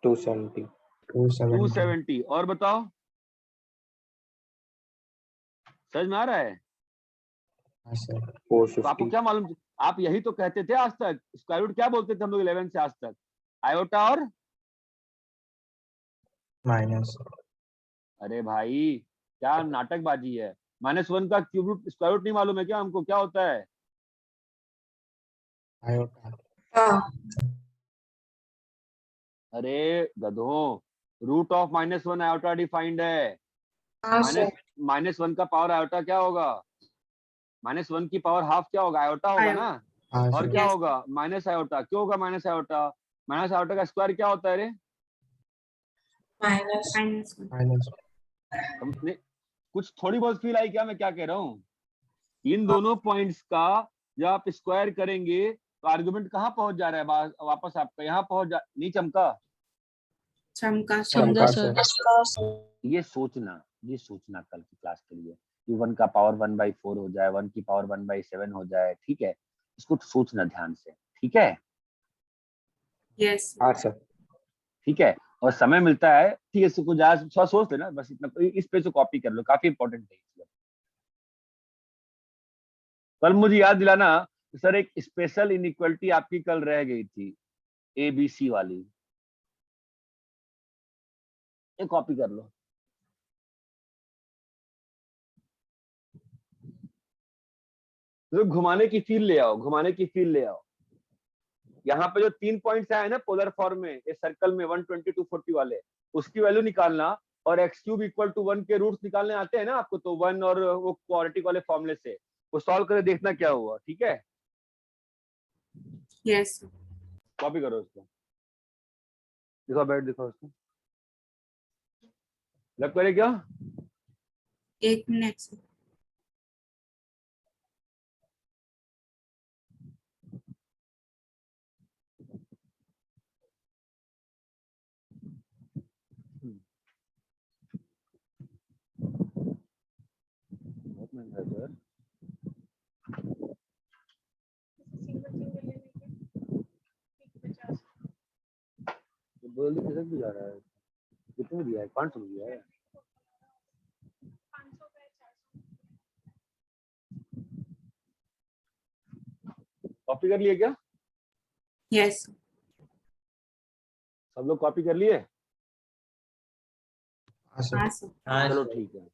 270 270, और बताओ समझ में आ रहा है? हाँ सर। तो आपको 450 क्या मालूम, आप यही तो कहते थे आज तक, स्क्वायर रूट क्या बोलते थे हम लोग 11 से आज तक? आयोटा और माइनस। अरे भाई क्या नाटकबाजी है। -1 का क्यूब रूट स्क्वायर रूट नहीं मालूम है क्या हमको, क्या होता है? आयोटा। हाँ अरे गधों, रूट ऑफ -1 आयोटा डिफाइंड है। हाँ सर। -1 का पावर आयोटा क्या होगा? -1 की पावर हाफ क्या होगा? आयोटा होगा ना। हाँ और सर। क्या Yes. होगा? Minus iota. क्यों होगा माइनस आयोटा? माइनस आयोटा का स्क्वायर क्या होता है रे? माइनस। -1 माइनस। हमने कुछ थोड़ी बहुत फील आई क्या मैं क्या कह रहा हूँ? इन दोनों पॉइंट्स का जब आप स्क्वायर करेंगे तो आर्गुमेंट कहाँ पहुंच जा रहा है वापस आपका यहाँ पहुंच जा, नहीं चमका? चमका समझा सर ये सोचना कल की क्लास के लिए कि 1 का पावर 1/4 हो जाए, 1 की पावर 1/7 हो जाए, ठीक है? इसको सोचना ध्यान से, ठीक है? यस हाँ सर ठीक है, और समय मिलता है, ठीक है, इसको ज्यादा थोड़ा सोच लेना बस इतना, इस पे से कॉपी कर लो, काफी इंपॉर्टेंट है। कल मुझे याद दिलाना सर, एक स्पेशल इनइक्वालिटी आपकी कल रह गई थी, ABC वाली, ये कॉपी कर लो। तो घुमाने की फील ले आओ, यहाँ पे जो 3 पॉइंट्स आए ना पोलर फॉर्म में, इस सर्कल में 120 240 वाले, उसकी वैल्यू निकालना, और x³ इक्वल टू 1 के रूट्स निकालने आते हैं ना आपको, तो 1 और वो क्वाड्रेटिक वाले फॉर्मूले से वो सॉल्व करके देखना क्या हुआ, ठीक है? यस कॉपी करो उसको, दिखाओ उसको, लग करे क्या? 1 मिनट सर। बहुत महंगा है सर। तो बोल किधर भी जा रहा है? कितने में दिया है? 500 में दिया है। कॉपी कर लिए क्या? यस सब लोग कॉपी कर लिए? हाँ सर। हाँ सर। हाँ चलो सर। ठीक है।